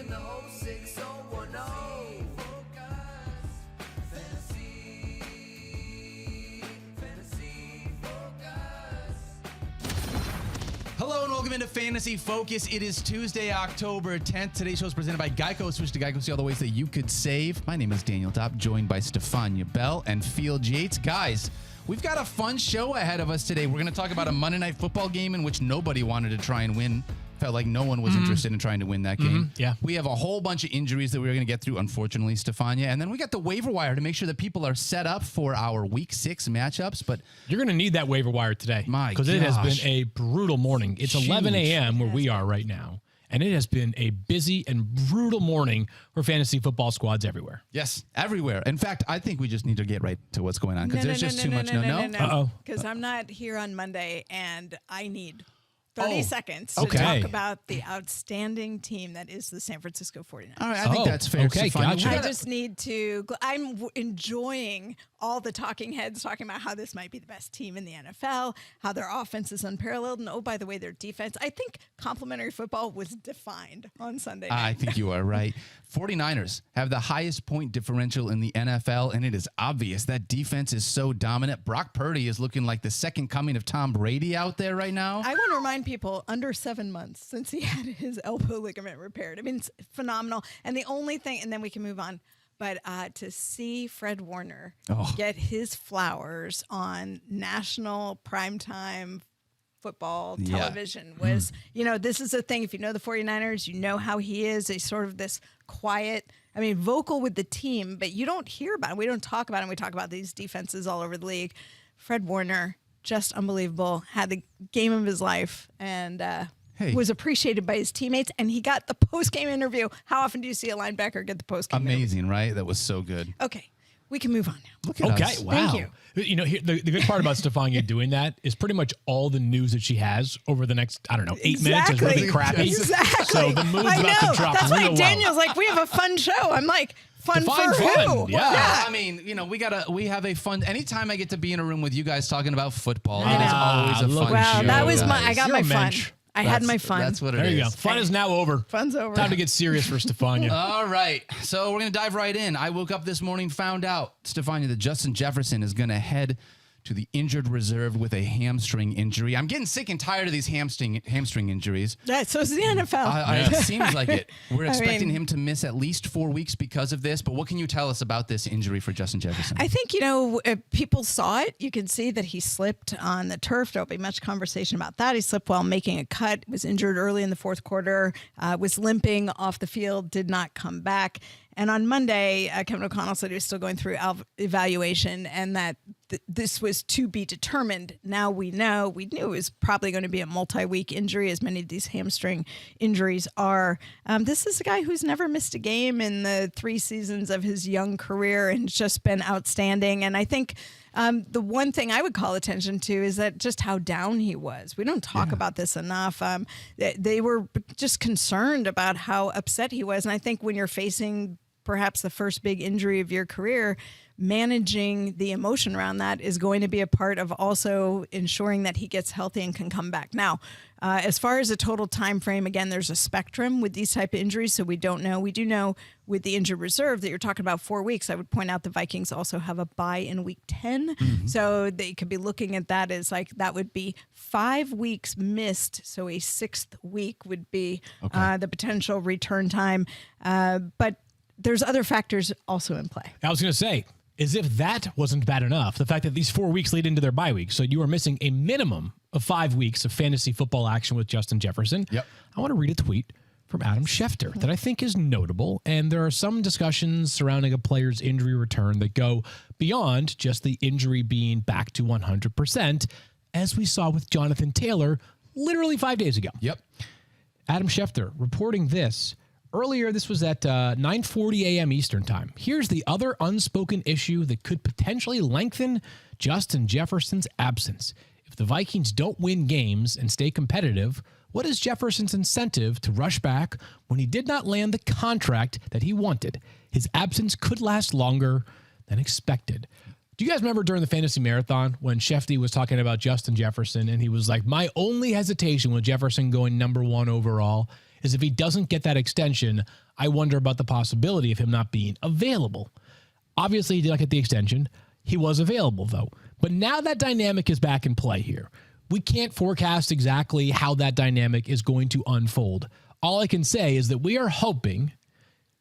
the whole 6010. Fantasy Focus. Hello and welcome into Fantasy Focus. It is Tuesday, October 10th. Today's show is presented by Geico. Switch to Geico, see all the ways that you could save. My name is Daniel Dopp, joined by Stephania Bell and Field Yates. Guys, we've got a fun show ahead of us today. We're going to talk about a Monday Night Football game in which nobody wanted to try and win. Felt like no one was interested in trying to win that game. Yeah. We have a whole bunch of injuries that we're going to get through, unfortunately, Stephania. And then we got the waiver wire to make sure that people are set up for our Week 6 matchups. But you're going to need that waiver wire today. Because it has been a brutal morning. It's Huge. 11 a.m. where we are right now. And it has been a busy and brutal morning for fantasy football squads everywhere. yes, everywhere. In fact, I think we just need to get right to what's going on because there's just too much. No. Uh-oh. Because I'm not here on Monday, and I need 30 seconds to okay. talk about the outstanding team that is the San Francisco 49ers. All right, I think that's fair. Okay, Stephania. gotcha. I just need to. I'm enjoying all the talking heads talking about how this might be the best team in the NFL, how their offense is unparalleled, and oh, by the way, their defense. I think complimentary football was defined on Sunday night. I think you are right. 49ers have the highest point differential in the NFL, and it is obvious that defense is so dominant. Brock Purdy is looking like the second coming of Tom Brady out there right now. I want to remind people under 7 months since he had his elbow ligament repaired. I mean, it's phenomenal. And the only thing, and then we can move on, but to see Fred Warner get his flowers on national primetime football television was, this is a thing. If you know the 49ers, you know how he is. He's sort of this quiet, vocal with the team, but you don't hear about him. We don't talk about him. We talk about these defenses all over the league. Fred Warner, just unbelievable, had the game of his life and was appreciated by his teammates, and he got the post-game interview. How often do you see a linebacker get the post-game interview? Amazing, right? That was so good. Okay, we can move on now. Look at us. Okay, wow. Thank you. The good part about Stephania doing that is pretty much all the news that she has over the next, 8 minutes is really crappy. Exactly. So the mood's I know. about to drop That's real why well. Daniel's like, we have a fun show. I'm like, fun Define for fun. who? Yeah. We have a fun. Anytime I get to be in a room with you guys talking about football, I it is know. always a Look fun at show. Well, that was guys. I got You're my a fun. mensch. I had my fun. That's what it is. There you go. Fun is now over. Fun's over. Time to get serious for Stephania. All right, so we're going to dive right in. I woke up this morning, found out, Stephania, that Justin Jefferson is going to head to the injured reserve with a hamstring injury. I'm getting sick and tired of these hamstring injuries. Yeah, so is the NFL. It seems like it. We're expecting mean- him to miss at least 4 weeks because of this, but what can you tell us about this injury for Justin Jefferson? I think, people saw it. You can see that he slipped on the turf. There'll be much conversation about that. He slipped while making a cut, was injured early in the fourth quarter, was limping off the field, did not come back. And on Monday, Kevin O'Connell said he was still going through evaluation and that this was to be determined. Now we know. We knew it was probably going to be a multi-week injury, as many of these hamstring injuries are. This is a guy who's never missed a game in the 3 seasons of his young career and just been outstanding. And I think the one thing I would call attention to is that just how down he was. We don't talk about this enough. They were just concerned about how upset he was. And I think when you're facing perhaps the first big injury of your career, managing the emotion around that is going to be a part of also ensuring that he gets healthy and can come back. Now, as far as a total time frame, again, there's a spectrum with these type of injuries, so we don't know. We do know with the injured reserve that you're talking about 4 weeks. I would point out the Vikings also have a bye in week 10, so they could be looking at that as like that would be 5 weeks missed, so a 6th week would be the potential return time. But there's other factors also in play. I was going to say, as if that wasn't bad enough, the fact that these 4 weeks lead into their bye week, so you are missing a minimum of 5 weeks of fantasy football action with Justin Jefferson. Yep. I want to read a tweet from Adam Schefter that I think is notable, and there are some discussions surrounding a player's injury return that go beyond just the injury being back to 100%, as we saw with Jonathan Taylor literally 5 days ago. Yep. Adam Schefter reporting this. Earlier, this was at 9:40 a.m. Eastern time. Here's the other unspoken issue that could potentially lengthen Justin Jefferson's absence. If the Vikings don't win games and stay competitive, what is Jefferson's incentive to rush back when he did not land the contract that he wanted? His absence could last longer than expected. Do you guys remember during the fantasy marathon when Shefty was talking about Justin Jefferson and he was like, my only hesitation with Jefferson going number 1 overall is if he doesn't get that extension, I wonder about the possibility of him not being available. Obviously, he did not get the extension. He was available, though. But now that dynamic is back in play here. We can't forecast exactly how that dynamic is going to unfold. All I can say is that we are hoping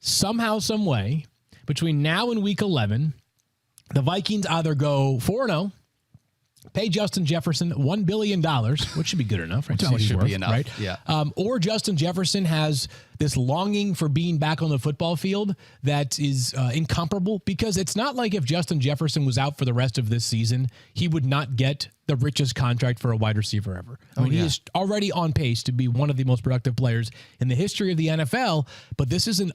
somehow, some way, between now and week 11, the Vikings either go 4-0, pay Justin Jefferson $1 billion, which should be good enough, right? Which should be enough, right? yeah. Or Justin Jefferson has this longing for being back on the football field that is incomparable, because it's not like if Justin Jefferson was out for the rest of this season, he would not get the richest contract for a wide receiver ever. I mean, he is already on pace to be one of the most productive players in the history of the NFL, but this is an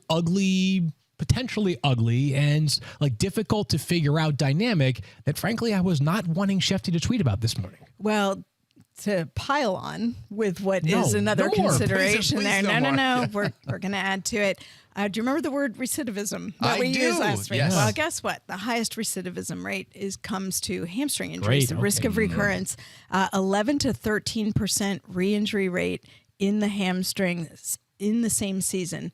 potentially ugly and like difficult to figure out dynamic that frankly I was not wanting Shefty to tweet about this morning. Well, to pile on with what is another no more. consideration Please, there. no more. No. We're going to add to it. Do you remember the word recidivism that we used last week? Yes. Well, guess what? The highest recidivism rate comes to hamstring injuries, the risk of recurrence. 11 to 13% re-injury rate in the hamstrings in the same season,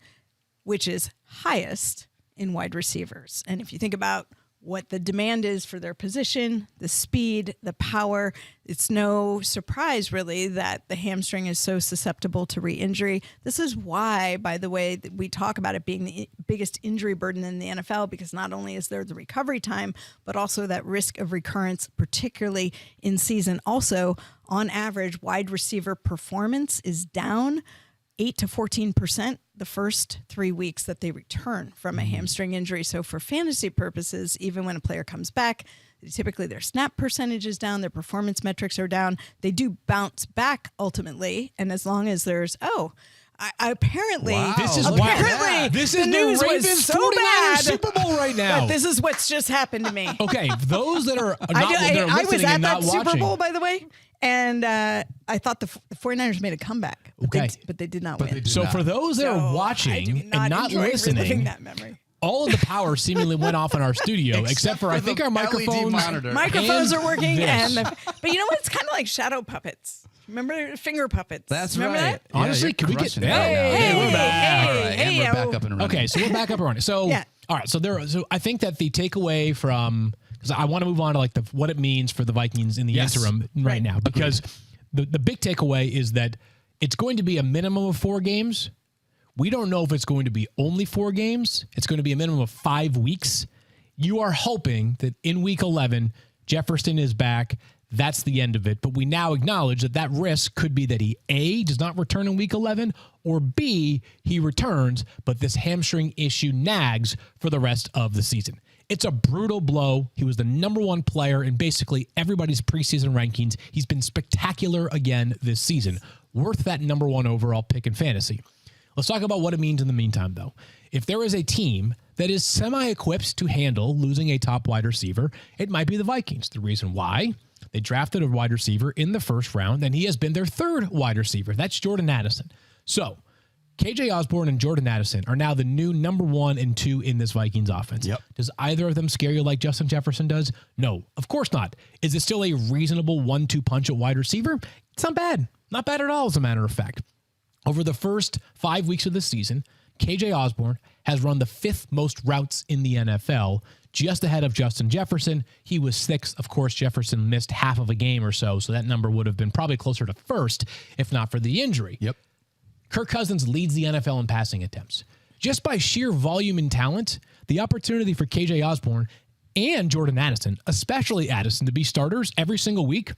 which is highest in wide receivers. And if you think about what the demand is for their position, the speed, the power, it's no surprise really that the hamstring is so susceptible to re-injury. This is why, by the way, that we talk about it being the biggest injury burden in the NFL, because not only is there the recovery time, but also that risk of recurrence, particularly in season. Also, on average, wide receiver performance is down 8 to 14% the first 3 weeks that they return from a hamstring injury. So for fantasy purposes, even when a player comes back, typically their snap percentage is down, their performance metrics are down. They do bounce back ultimately. And as long as there's, apparently, Wow. This is apparently this the is news the was Ravens so 49ers bad Super Bowl right now. that this is what's just happened to me. Okay, those that are not I was at that watching. Super Bowl, by the way, and I thought the 49ers made a comeback. But they did not win. So for those that are watching and not listening, that memory. all of the power seemingly went off in our studio, except for I think our microphones. Microphones are working, this. but you know what? It's kind of like shadow puppets. Remember finger puppets? That's Remember right. that? Honestly, you're can we get crushing it right now. Hey, we're back. All right, and we're back up and running. Okay, so we're back up and running. So Yeah. all right, so I think that the takeaway from, because I want to move on to like what it means for the Vikings in the Yes. interim right now, because the big takeaway is that it's going to be a minimum of 4 games. We don't know if it's going to be only 4 games. It's going to be a minimum of 5 weeks. You are hoping that in week 11, Jefferson is back. That's the end of it. But we now acknowledge that risk could be that he, A, does not return in week 11, or B, he returns, but this hamstring issue nags for the rest of the season. It's a brutal blow. He was the number 1 player in basically everybody's preseason rankings. He's been spectacular again this season. Worth that number 1 overall pick in fantasy. Let's talk about what it means in the meantime, though. If there is a team that is semi-equipped to handle losing a top wide receiver, it might be the Vikings. The reason why? They drafted a wide receiver in the first round, and he has been their 3rd wide receiver. That's Jordan Addison. So, KJ Osborne and Jordan Addison are now the new number 1 and 2 in this Vikings offense. Yep. Does either of them scare you like Justin Jefferson does? No, of course not. Is it still a reasonable 1-2 punch at wide receiver? It's not bad. Not bad at all, as a matter of fact. Over the first 5 weeks of the season, KJ Osborne has run the 5th most routes in the NFL, just ahead of Justin Jefferson. He was 6th. Of course, Jefferson missed half of a game or so that number would have been probably closer to 1st if not for the injury. Yep. Kirk Cousins leads the NFL in passing attempts. Just by sheer volume and talent, the opportunity for KJ Osborne and Jordan Addison, especially Addison, to be starters every single week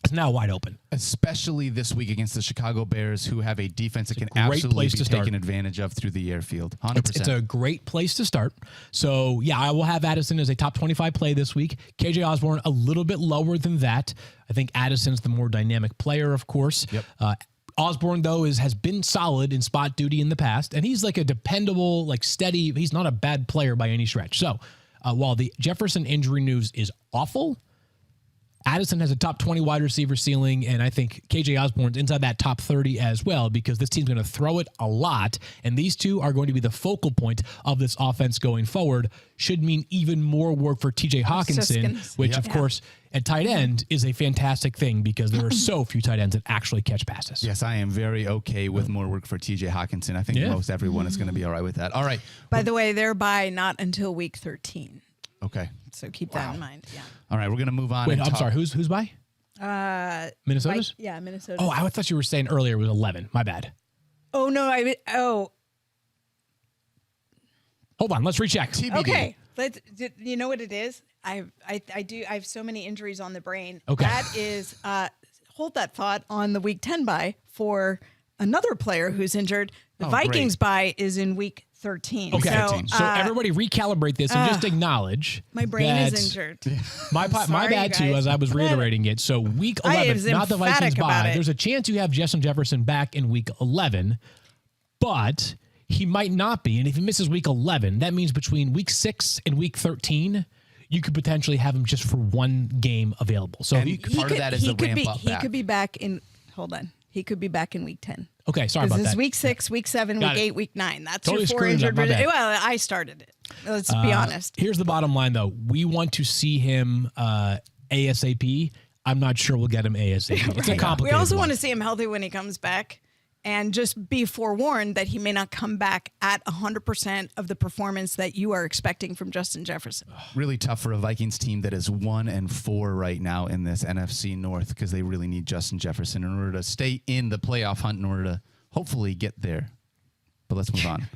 is now wide open. Especially this week against the Chicago Bears, who have a defense that can great absolutely place be to start. taken advantage of through the airfield. 100%. It's a great place to start. So, yeah, I will have Addison as a top 25 play this week. KJ Osborne a little bit lower than that. I think Addison's the more dynamic player, of course. Yep. Osborne, though, has been solid in spot duty in the past, and he's like a dependable, like steady. He's not a bad player by any stretch. So, while the Jefferson injury news is awful, Addison has a top 20 wide receiver ceiling, and I think KJ Osborne's inside that top 30 as well, because this team's going to throw it a lot, and these two are going to be the focal point of this offense going forward. Should mean even more work for TJ Hawkinson, which, of course, at tight end is a fantastic thing because there are so few tight ends that actually catch passes. Yes, I am very okay with more work for TJ Hawkinson. I think most everyone is going to be all right with that. All right. By the way, they're bye not until week 13. Okay. So keep that in mind. Yeah. All right, we're going to move on. Wait, I'm sorry. Who's by? Minnesota's? Yeah, Minnesota. Oh, I thought you were saying earlier it was 11. My bad. Oh, no. Hold on. Let's recheck. TBD. Okay. You know what it is? I have so many injuries on the brain. Okay. That is, hold that thought on the week 10 bye for another player who's injured. The Vikings bye is in week 13. Okay. So, everybody recalibrate this and just acknowledge my brain that is injured. My Sorry, bad too, guys. as I was reiterating it. So week I 11, was not the Vikings emphatic about bye. it. There's a chance you have Justin Jefferson back in week 11, but he might not be. And if he misses week 11, that means between week 6 and week 13, you could potentially have him just for one game available. So And part of that is the ramp up He back. could be back in, hold on. He could be back in week 10. okay, sorry about This is that. week 6, week 7, Got week it. 8, week 9. That's Totally your 4 screwed it up. injured. My bad. Well, I started it. Let's be honest. Here's the bottom line, though. We want to see him ASAP. I'm not sure we'll get him ASAP. It's a We complicated also one. want to see him healthy when he comes back. And just be forewarned that he may not come back at 100% of the performance that you are expecting from Justin Jefferson. Really tough for a Vikings team that is 1-4 right now in this NFC North because they really need Justin Jefferson in order to stay in the playoff hunt in order to hopefully get there. But let's move on.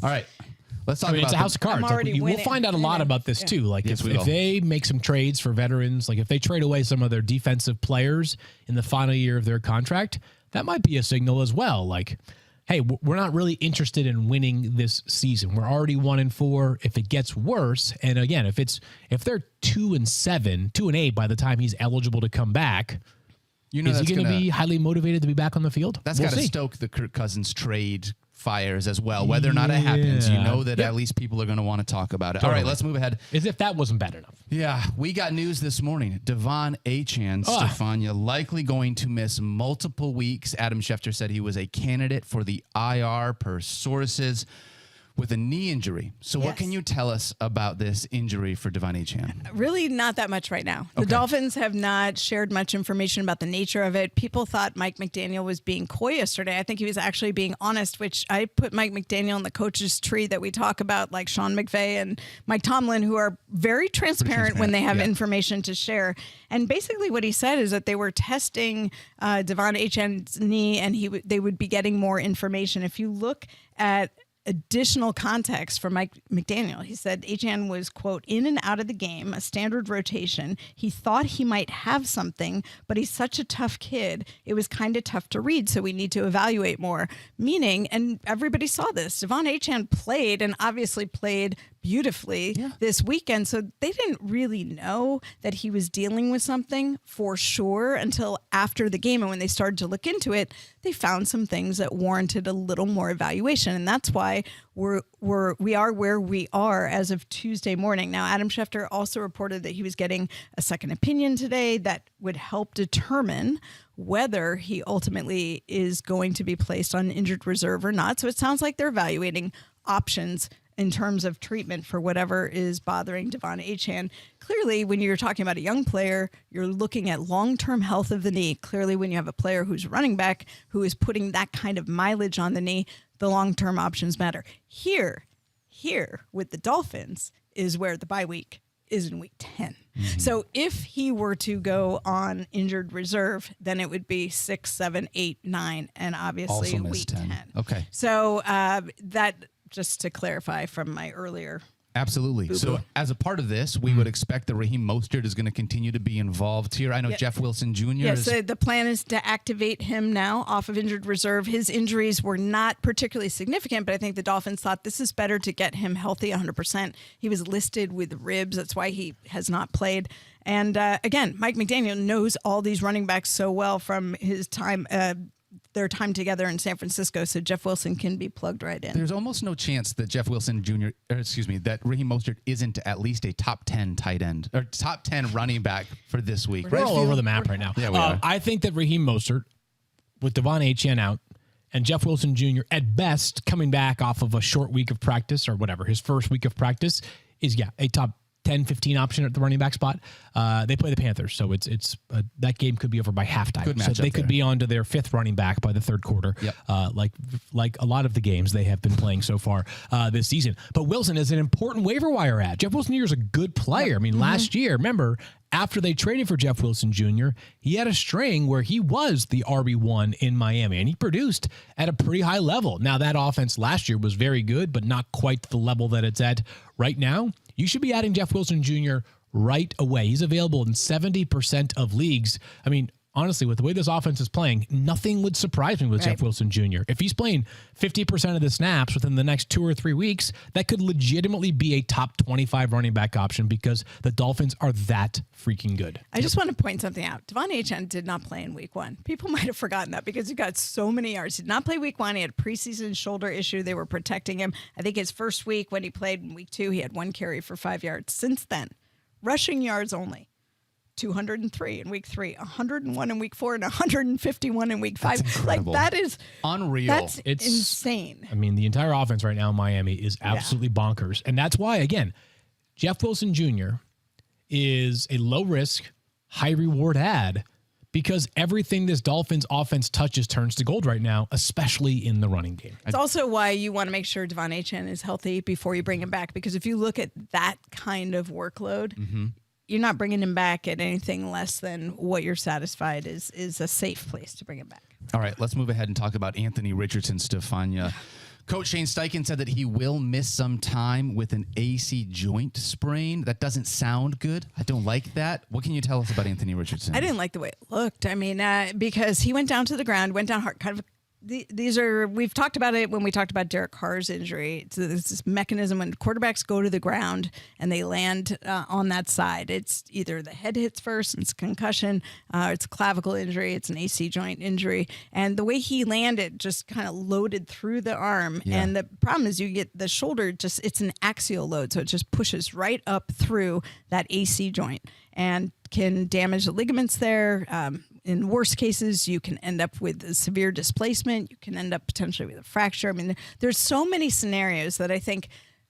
All right. Let's talk about it's a house of cards. I'm Like, already we'll winning. find out a lot about this too. Like Yes, we if will. they make some trades for veterans, like if they trade away some of their defensive players in the final year of their contract, that might be a signal as well. Like, hey, we're not really interested in winning this season. We're already 1-4. If it gets worse, and again, if they're 2-7, 2-8 by the time he's eligible to come back, You know is he that's going to gonna- be highly motivated to be back on the field? That's We'll got to see. stoke the Kirk Cousins trade fires as well. Whether or not it happens, you know that at least people are going to want to talk about it. All right, Totally. let's move ahead. As if that wasn't bad enough. Yeah, we got news this morning. Devon Achane, Stephania, likely going to miss multiple weeks. Adam Schefter said he was a candidate for the IR per sources with a knee injury. So what Yes. can you tell us about this injury for Devon Achane? Really not that much right now. The Dolphins have not shared much information about the nature of it. People thought Mike McDaniel was being coy yesterday. I think he was actually being honest, which I put Mike McDaniel in the coach's tree that we talk about, like Sean McVay and Mike Tomlin, who are very transparent when they have information to share. And basically what he said is that they were testing Devon Achane's knee and they would be getting more information. If you look at additional context from Mike McDaniel, he said Achane was, quote, in and out of the game, a standard rotation. He thought he might have something, but he's such a tough kid. It was kind of tough to read, so we need to evaluate more. Meaning, and everybody saw this, Devon Achane played and obviously played beautifully this weekend. So they didn't really know that he was dealing with something for sure until after the game. And when they started to look into it, they found some things that warranted a little more evaluation. And that's why we are where we are as of Tuesday morning. Now, Adam Schefter also reported that he was getting a second opinion today that would help determine whether he ultimately is going to be placed on injured reserve or not. So it sounds like they're evaluating options in terms of treatment for whatever is bothering Devon Achane. Clearly, when you're talking about a young player, you're looking at long-term health of the knee. Clearly, when you have a player who's running back, who is putting that kind of mileage on the knee, the long-term options matter. Here with the Dolphins is where the bye week is in week 10. So if he were to go on injured reserve, then it would be 6, 7, 8, 9, and obviously Also miss week 10. 10. Okay. So that, just to clarify from my earlier. Absolutely. So as a part of this, we would expect that Raheem Mostert is going to continue to be involved here. I know Jeff Wilson Jr. Yes, is the plan is to activate him now off of injured reserve. His injuries were not particularly significant, but I think the Dolphins thought this is better to get him healthy 100%. He was listed with ribs. That's why he has not played. And again, Mike McDaniel knows all these running backs so well from his time, their time together in San Francisco, so Jeff Wilson can be plugged right in. There's almost no chance that Jeff Wilson Jr., that Raheem Mostert isn't at least a top 10 tight end or top 10 running back for this week. We're all over the map right now. Yeah, we are. I think that Raheem Mostert, with Devon Achane out, and Jeff Wilson Jr. at best coming back off of a short week of practice or whatever, his first week of practice, is, a top 10, 15 option at the running back spot. They play the Panthers, so it's that game could be over by halftime. Good so matchup they could there. be on to their 5th running back by the 3rd quarter. Yep. Like a lot of the games they have been playing so far this season. But Wilson is an important waiver wire add. Jeff Wilson Jr. is a good player. I mean, last year, remember, after they traded for Jeff Wilson Jr., he had a string where he was the RB1 in Miami, and he produced at a pretty high level. Now, that offense last year was very good, but not quite the level that it's at right now. You should be adding Jeff Wilson Jr. right away. He's available in 70% of leagues. I mean, honestly, with the way this offense is playing, nothing would surprise me with Jeff Wilson Jr. If he's playing 50% of the snaps within the next 2 or 3 weeks, that could legitimately be a top 25 running back option because the Dolphins are that freaking good. I just want to point something out. Devon Achane did not play in week 1. People might have forgotten that because he got so many yards. He did not play week 1. He had a preseason shoulder issue. They were protecting him. I think his first week when he played in week 2, he had 1 carry for 5 yards. Since then, rushing yards only. 203 in week 3, 101 in week 4, and 151 in week 5. incredible. Like, that is Unreal. That's It's insane. I mean, the entire offense right now in Miami is absolutely bonkers. And that's why, again, Jeff Wilson Jr. is a low-risk, high-reward add because everything this Dolphins offense touches turns to gold right now, especially in the running game. It's also why you want to make sure Devon Achane is healthy before you bring him back, because if you look at that kind of workload, you're not bringing him back at anything less than what you're satisfied is a safe place to bring him back. All right, let's move ahead and talk about Anthony Richardson, Stephania. Coach Shane Steichen said that he will miss some time with an AC joint sprain. That doesn't sound good. I don't like that. What can you tell us about Anthony Richardson? I didn't like the way it looked. I mean, because he went down to the ground, went down hard, kind of. These are, we've talked about it when we talked about Derek Carr's injury. It's this mechanism when quarterbacks go to the ground and they land on that side. It's either the head hits first, it's concussion, it's a clavicle injury, it's an AC joint injury. And the way he landed just kind of loaded through the arm. Yeah. And the problem is you get the shoulder, it's an axial load. So it just pushes right up through that AC joint and can damage the ligaments there. In worst cases, you can end up with a severe displacement. You can end up potentially with a fracture. I mean, there's so many scenarios that I think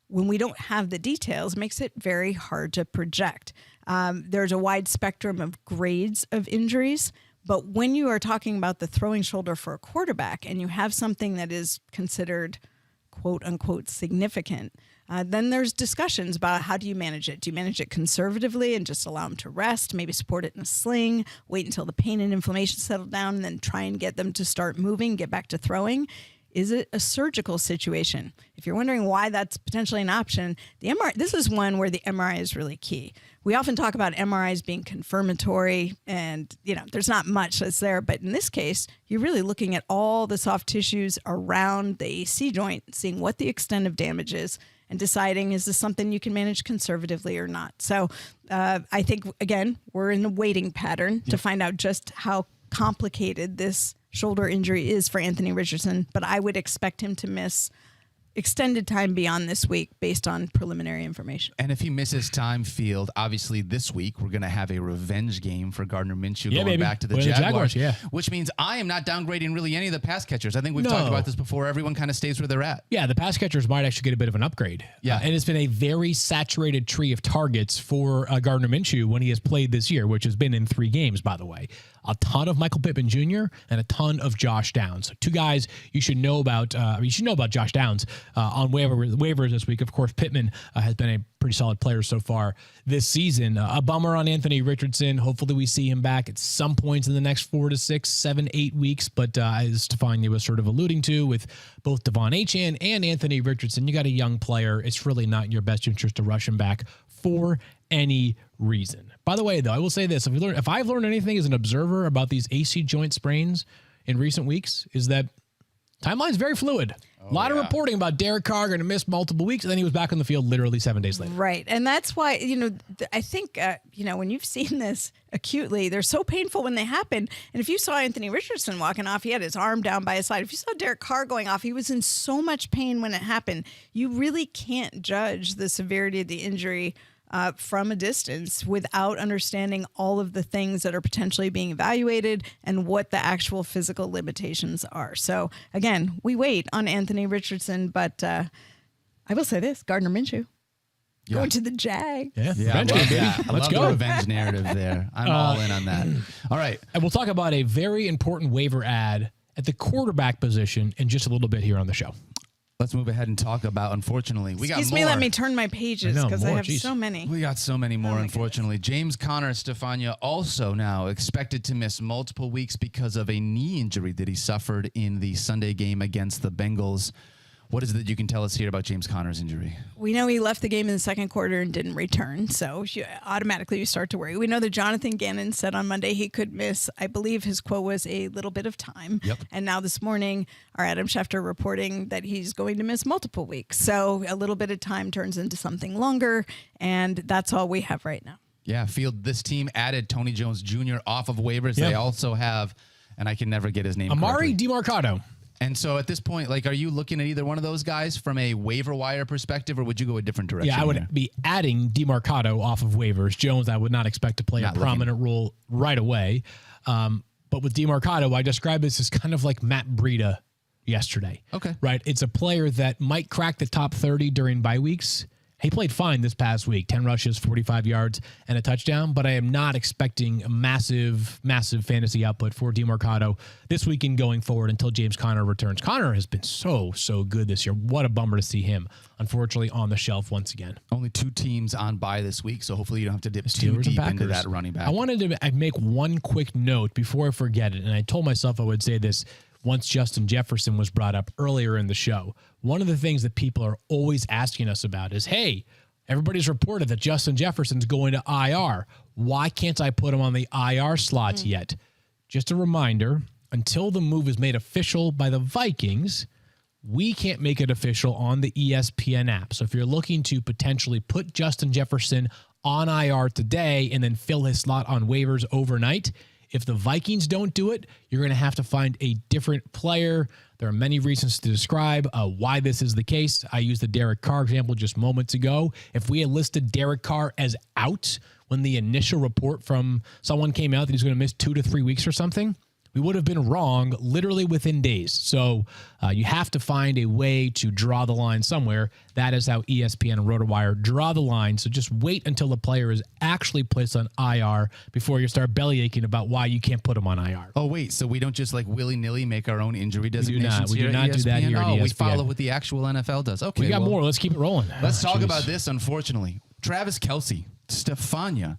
when we don't have the details, makes it very hard to project. There's a wide spectrum of grades of injuries, but when you are talking about the throwing shoulder for a quarterback and you have something that is considered quote unquote significant, then there's discussions about how do you manage it? Do you manage it conservatively and just allow them to rest, maybe support it in a sling, wait until the pain and inflammation settle down, and then try and get them to start moving, get back to throwing? Is it a surgical situation? If you're wondering why that's potentially an option, the MRI, this is one where the MRI is really key. We often talk about MRIs being confirmatory and, there's not much that's there. But in this case, you're really looking at all the soft tissues around the AC joint, seeing what the extent of damage is, and deciding, is this something you can manage conservatively or not? So I think, again, we're in a waiting pattern to find out just how complicated this shoulder injury is for Anthony Richardson, but I would expect him to miss extended time beyond this week based on preliminary information. And if he misses time, Field, obviously this week we're going to have a revenge game for Gardner Minshew going back to the Jaguars, which means I am not downgrading really any of the pass catchers. I think we've talked about this before. Everyone kind of stays where they're at. Yeah, the pass catchers might actually get a bit of an upgrade. Yeah. And it's been a very saturated tree of targets for Gardner Minshew when he has played this year, which has been in 3 games, by the way. A ton of Michael Pittman Jr. and a ton of Josh Downs. So 2 guys you should know about. You should know about Josh Downs on waivers this week. Of course, Pittman has been a pretty solid player so far this season. A bummer on Anthony Richardson. Hopefully we see him back at some points in the next 4 to 6, 7, 8 weeks. But as Stephania was sort of alluding to, with both Devon Achane and Anthony Richardson, you got a young player. It's really not in your best interest to rush him back for any reason. By the way, though, I will say this. If I've learned anything as an observer about these AC joint sprains in recent weeks, is that timeline's very fluid. A lot of reporting about Derek Carr going to miss multiple weeks, and then he was back on the field literally 7 days later. Right. And that's why, I think, when you've seen this acutely, they're so painful when they happen. And if you saw Anthony Richardson walking off, he had his arm down by his side. If you saw Derek Carr going off, he was in so much pain when it happened. You really can't judge the severity of the injury from a distance without understanding all of the things that are potentially being evaluated and what the actual physical limitations are. So again, we wait on Anthony Richardson, but I will say this, Gardner Minshew, Going to the Jag. Yeah, Yeah, I revenge love game, baby. that. I Let's love go. the revenge narrative there. I'm all in on that. All right. And we'll talk about a very important waiver ad at the quarterback position in just a little bit here on the show. Let's move ahead and talk about, unfortunately, we got Excuse more. me, let me turn my pages I know, because I more, have geez. so many. We got so many more, my unfortunately. James Conner, Stephania, also now expected to miss multiple weeks because of a knee injury that he suffered in the Sunday game against the Bengals. What is it that you can tell us here about James Conner's injury? We know he left the game in the second quarter and didn't return, so automatically you start to worry. We know that Jonathan Gannon said on Monday he could miss, I believe his quote was, a little bit of time. Yep. And now this morning, our Adam Schefter reporting that he's going to miss multiple weeks. So a little bit of time turns into something longer, and that's all we have right now. Yeah, Field, this team added Tony Jones Jr. off of waivers. Yeah. They also have, and I can never get his name Amari correctly. DiMarcado. And so at this point, like, are you looking at either one of those guys from a waiver wire perspective, or would you go a different direction? Yeah, I would here? be adding DiMarcado off of waivers. Jones, I would not expect to play Not a prominent role right away. But with DiMarcado, I describe this as kind of like Matt Breida yesterday. Okay. Right? It's a player that might crack the top 30 during bye weeks. He played fine this past week, 10 rushes, 45 yards, and a touchdown, but I am not expecting a massive fantasy output for DiMarcado this weekend going forward until James Conner returns. Conner has been so good this year. What a bummer to see him, unfortunately, on the shelf once again. Only 2 teams on bye this week, so hopefully you don't have to dip too Steelers and deep into Packers. that running back. I wanted to make one quick note before I forget it, and I told myself I would say this once Justin Jefferson was brought up earlier in the show. One of the things that people are always asking us about is, hey, everybody's reported that Justin Jefferson's going to IR. Why can't I put him on the IR slots yet? Just a reminder, until the move is made official by the Vikings, we can't make it official on the ESPN app. So if you're looking to potentially put Justin Jefferson on IR today and then fill his slot on waivers overnight, if the Vikings don't do it, you're going to have to find a different player. There are many reasons to describe why this is the case. I used the Derek Carr example just moments ago. If we had listed Derek Carr as out when the initial report from someone came out that he's going to miss 2 to 3 weeks or something, we would have been wrong literally within days. So you have to find a way to draw the line somewhere. That is how ESPN and RotoWire draw the line. So just wait until the player is actually placed on IR before you start belly aching about why you can't put him on IR. Oh, wait, so we don't just like willy-nilly make our own injury designations We do here not at do that ESPN? here at Oh, we ESPN. follow what the actual NFL does. Okay, We got well, more. Let's keep it rolling. Let's talk Jeez. about this, unfortunately. Travis Kelce, Stephania,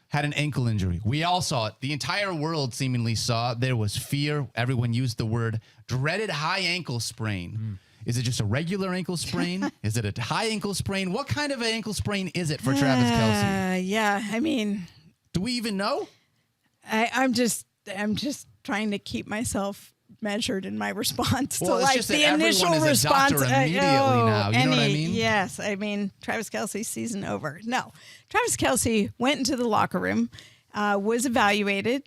had an ankle injury. We all saw it. The entire world seemingly saw it. There was fear. Everyone used the word dreaded high ankle sprain. Is it just a regular ankle sprain? Is it a high ankle sprain? What kind of an ankle sprain is it for Travis Kelce? Yeah, I mean, Do we even know? I'm just trying to keep myself measured in my response Well, to it's like just that the everyone initial is a response. doctor immediately now. You know what I mean? Yes, I mean Travis Kelce's season over. No, Travis Kelce went into the locker room, was evaluated,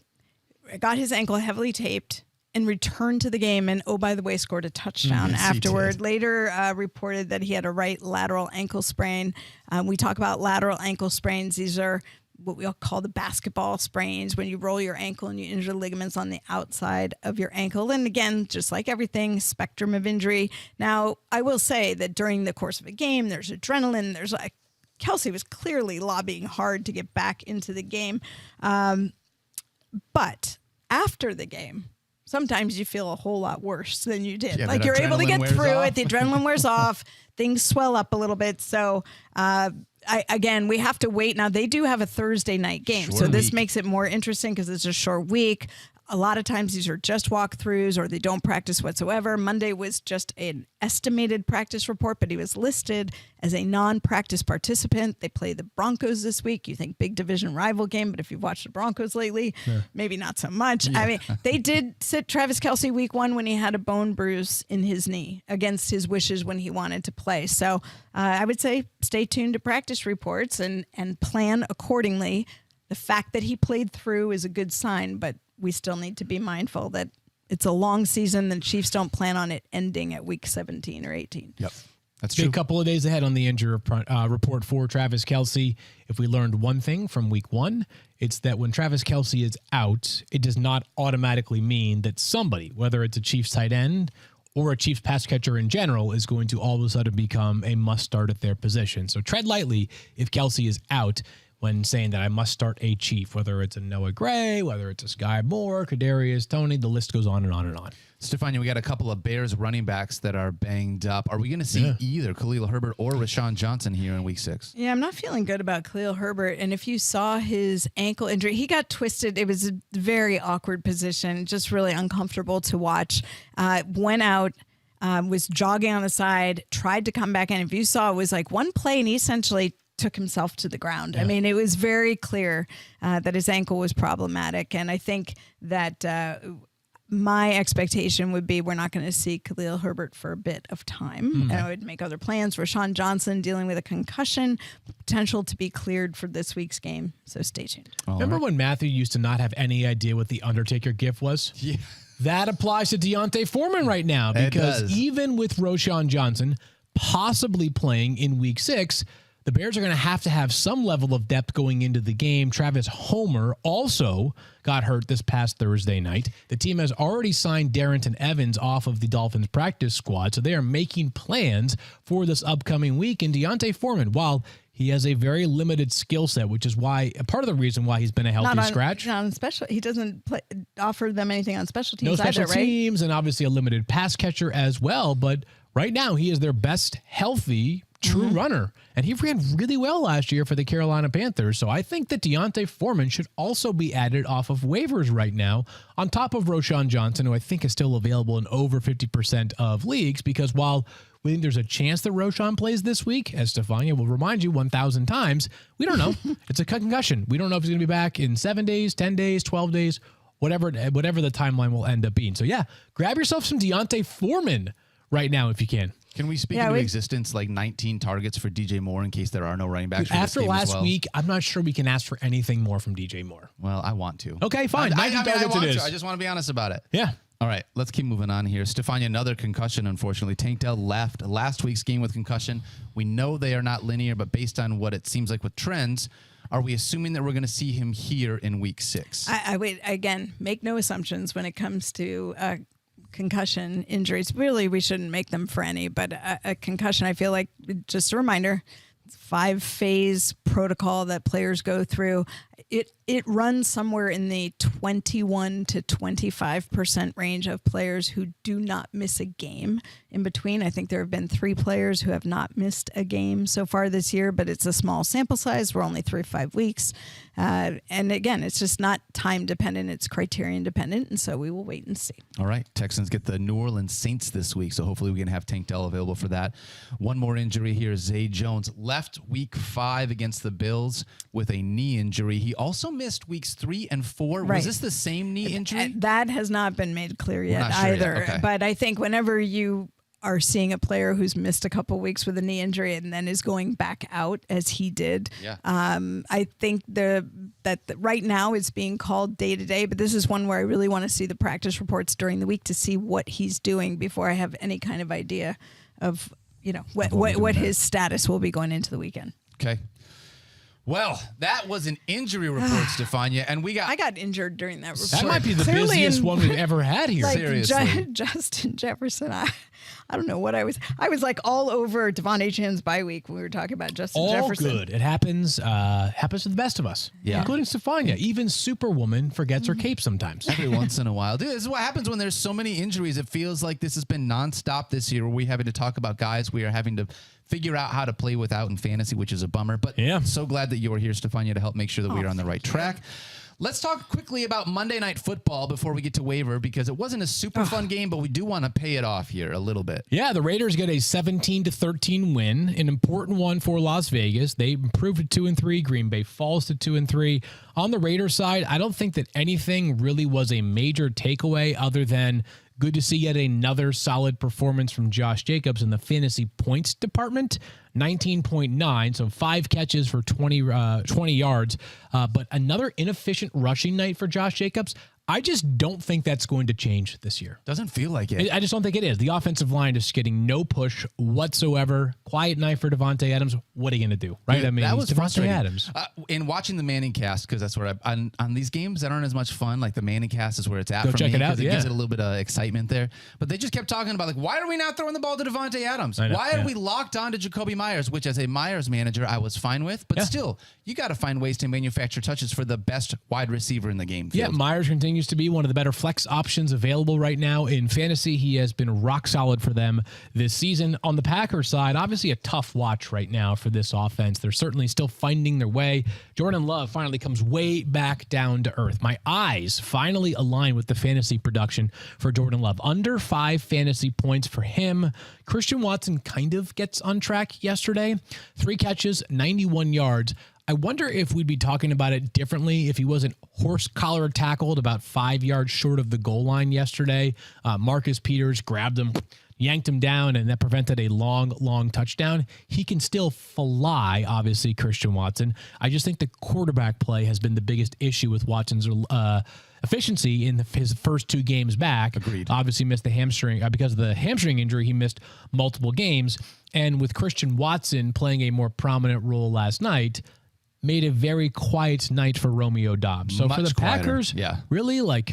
got his ankle heavily taped, and returned to the game. And oh, by the way, scored a touchdown Yes, he afterward. did. Later reported that he had a right lateral ankle sprain. We talk about lateral ankle sprains. These are what we all call the basketball sprains, when you roll your ankle and you injure ligaments on the outside of your ankle. And again, just like everything, spectrum of injury. Now, I will say that during the course of a game, there's adrenaline. There's like Kelce was clearly lobbying hard to get back into the game. But after the game, sometimes you feel a whole lot worse than you did. Yeah, like that you're able to adrenaline get wears through off. it. The adrenaline wears off. Things swell up a little bit. So, again, we have to wait. Now, they do have a Thursday night game. Short So this week. makes it more interesting because it's a short week. A lot of times these are just walkthroughs or they don't practice whatsoever. Monday was just an estimated practice report, but he was listed as a non-practice participant. They play the Broncos this week. You think big division rival game, but if you've watched the Broncos lately, maybe not so much. I mean, they did sit Travis Kelce week 1 when he had a bone bruise in his knee against his wishes when he wanted to play. So I would say stay tuned to practice reports and plan accordingly. The fact that he played through is a good sign, but we still need to be mindful that it's a long season. The Chiefs don't plan on it ending at week 17 or 18. Yep. That's Be true. a couple of days ahead on the injury report for Travis Kelce. If we learned one thing from week 1, it's that when Travis Kelce is out, it does not automatically mean that somebody, whether it's a Chiefs tight end or a Chiefs pass catcher in general is going to all of a sudden become a must start at their position. So tread lightly if Kelce is out when saying that I must start a Chief, whether it's a Noah Gray, whether it's a Sky Moore, Kadarius Toney, the list goes on and on and on. Stephania, we got a couple of Bears running backs that are banged up. Are we going to see either Khalil Herbert or Rashawn Johnson here in week 6? Yeah, I'm not feeling good about Khalil Herbert. And if you saw his ankle injury, he got twisted. It was a very awkward position, just really uncomfortable to watch. Went out, was jogging on the side, tried to come back in. If you saw, it was like one play and he essentially took himself to the ground. I mean, it was very clear that his ankle was problematic. And I think that my expectation would be we're not going to see Khalil Herbert for a bit of time. And I would make other plans. Rashawn Johnson dealing with a concussion, potential to be cleared for this week's game. So stay tuned. Remember when Matthew used to not have any idea what the Undertaker gif was? Yeah. That applies to Deontay Foreman right now, because even with Rashawn Johnson possibly playing in week 6, the Bears are going to have some level of depth going into the game. Travis Homer also got hurt this past Thursday night. The team has already signed Darrington Evans off of the Dolphins practice squad, so they are making plans for this upcoming week. And Deontay Foreman, while he has a very limited skill set, which is why part of the reason why he's been a healthy scratch. Not on special. He doesn't offer them anything on special teams. No special either, right? teams, and obviously a limited pass catcher as well. But right now, he is their best healthy true runner. And he ran really well last year for the Carolina Panthers. So I think that Deontay Foreman should also be added off of waivers right now, on top of Rashawn Johnson, who I think is still available in over 50% of leagues, because while we think there's a chance that Rashawn plays this week, as Stephania will remind you 1,000 times, we don't know. It's a concussion. We don't know if he's going to be back in 7 days, 10 days, 12 days, whatever the timeline will end up being. So yeah, grab yourself some Deontay Foreman right now if you can. Can we speak into existence like 19 targets for DJ Moore in case there are no running backs for after this game last as well? week? I'm not sure we can ask for anything more from DJ Moore. Well, I want to. Okay, fine. I 19 targets it is. I just want to be honest about it. Yeah. All right, let's keep moving on here. Stephania, another concussion, unfortunately. Tank Dell left last week's game with concussion. We know they are not linear, but based on what it seems like with trends, are we assuming that we're going to see him here in week 6? I would, again, make no assumptions when it comes to concussion injuries. Really, we shouldn't make them for any, but a concussion, I feel like, just a reminder, 5-phase protocol that players go through. It runs somewhere in the 21 to 25% range of players who do not miss a game in between. I think there have been 3 players who have not missed a game so far this year, but it's a small sample size. We're only 3 to 5 weeks. And again, it's just not time dependent. It's criterion dependent. And so we will wait and see. All right. Texans get the New Orleans Saints this week, so hopefully we can have Tank Dell available for that. One more injury here. Zay Jones left week 5 against the Bills with a knee injury. He also missed weeks 3 and 4. Right. Was this the same knee injury? That has not been made clear yet not sure either. yet. Okay. But I think whenever you are seeing a player who's missed a couple weeks with a knee injury and then is going back out as he did, I think that right now it's being called day to day. But this is one where I really want to see the practice reports during the week to see what he's doing before I have any kind of idea of what his status will be going into the weekend. Okay. Well, that was an injury report, Stephania, and I got injured during that report. That might be the Clearly busiest one we've ever had here. Like Seriously. Justin Jefferson, I don't know what I was like all over Devon Achane's bye week when we were talking about Justin Jefferson. All good. It happens to the best of us, including Stephania. Even Superwoman forgets her cape sometimes. Every once in a while. Dude, this is what happens when there's so many injuries. It feels like this has been nonstop this year, where we're having to talk about guys we are having to figure out how to play without in fantasy, which is a bummer. But so glad that you were here, Stephania, to help make sure that we are on the right track. Let's talk quickly about Monday Night Football before we get to waiver, because it wasn't a super fun game, but we do want to pay it off here a little bit. Yeah, the Raiders get a 17-13 win, an important one for Las Vegas. They improved to 2-3. Green Bay falls to 2-3. On the Raiders side, I don't think that anything really was a major takeaway other than good to see yet another solid performance from Josh Jacobs in the fantasy points department. 19.9, so 5 catches for 20 yards. But another inefficient rushing night for Josh Jacobs. I just don't think that's going to change this year. Doesn't feel like it. I just don't think it is. The offensive line is getting no push whatsoever. Quiet night for Devontae Adams. What are you going to do? Right? Dude, I mean, that was Devontae frustrating. Adams. In watching the Manning cast, because that's where on these games that aren't as much fun, like the Manning cast is where it's at Go for check me, it out, 'cause it yeah. gives it a little bit of excitement there. But they just kept talking about, like, why are we not throwing the ball to Devontae Adams? I know, Why are we locked on to Jacoby Myers, which as a Myers manager, I was fine with. But still, you got to find ways to manufacture touches for the best wide receiver in the game Yeah, field. Myers continues to be one of the better flex options available right now in fantasy. He has been rock solid for them this season. On the Packers side, obviously a tough watch right now for this offense. They're certainly still finding their way. Jordan Love finally comes way back down to earth. My eyes finally align with the fantasy production for Jordan Love. Under 5 fantasy points for him. Christian Watson kind of gets on track yesterday. 3 catches, 91 yards. I wonder if we'd be talking about it differently if he wasn't horse collar tackled about 5 yards short of the goal line yesterday. Marcus Peters grabbed him, yanked him down, and that prevented a long touchdown. He can still fly, obviously, Christian Watson. I just think the quarterback play has been the biggest issue with Watson's efficiency in his first 2 games back. Agreed. Obviously missed the hamstring. Because of the hamstring injury, he missed multiple games. And with Christian Watson playing a more prominent role last night, made a very quiet night for Romeo Dobbs. So Much for the quieter, Packers, yeah. really, like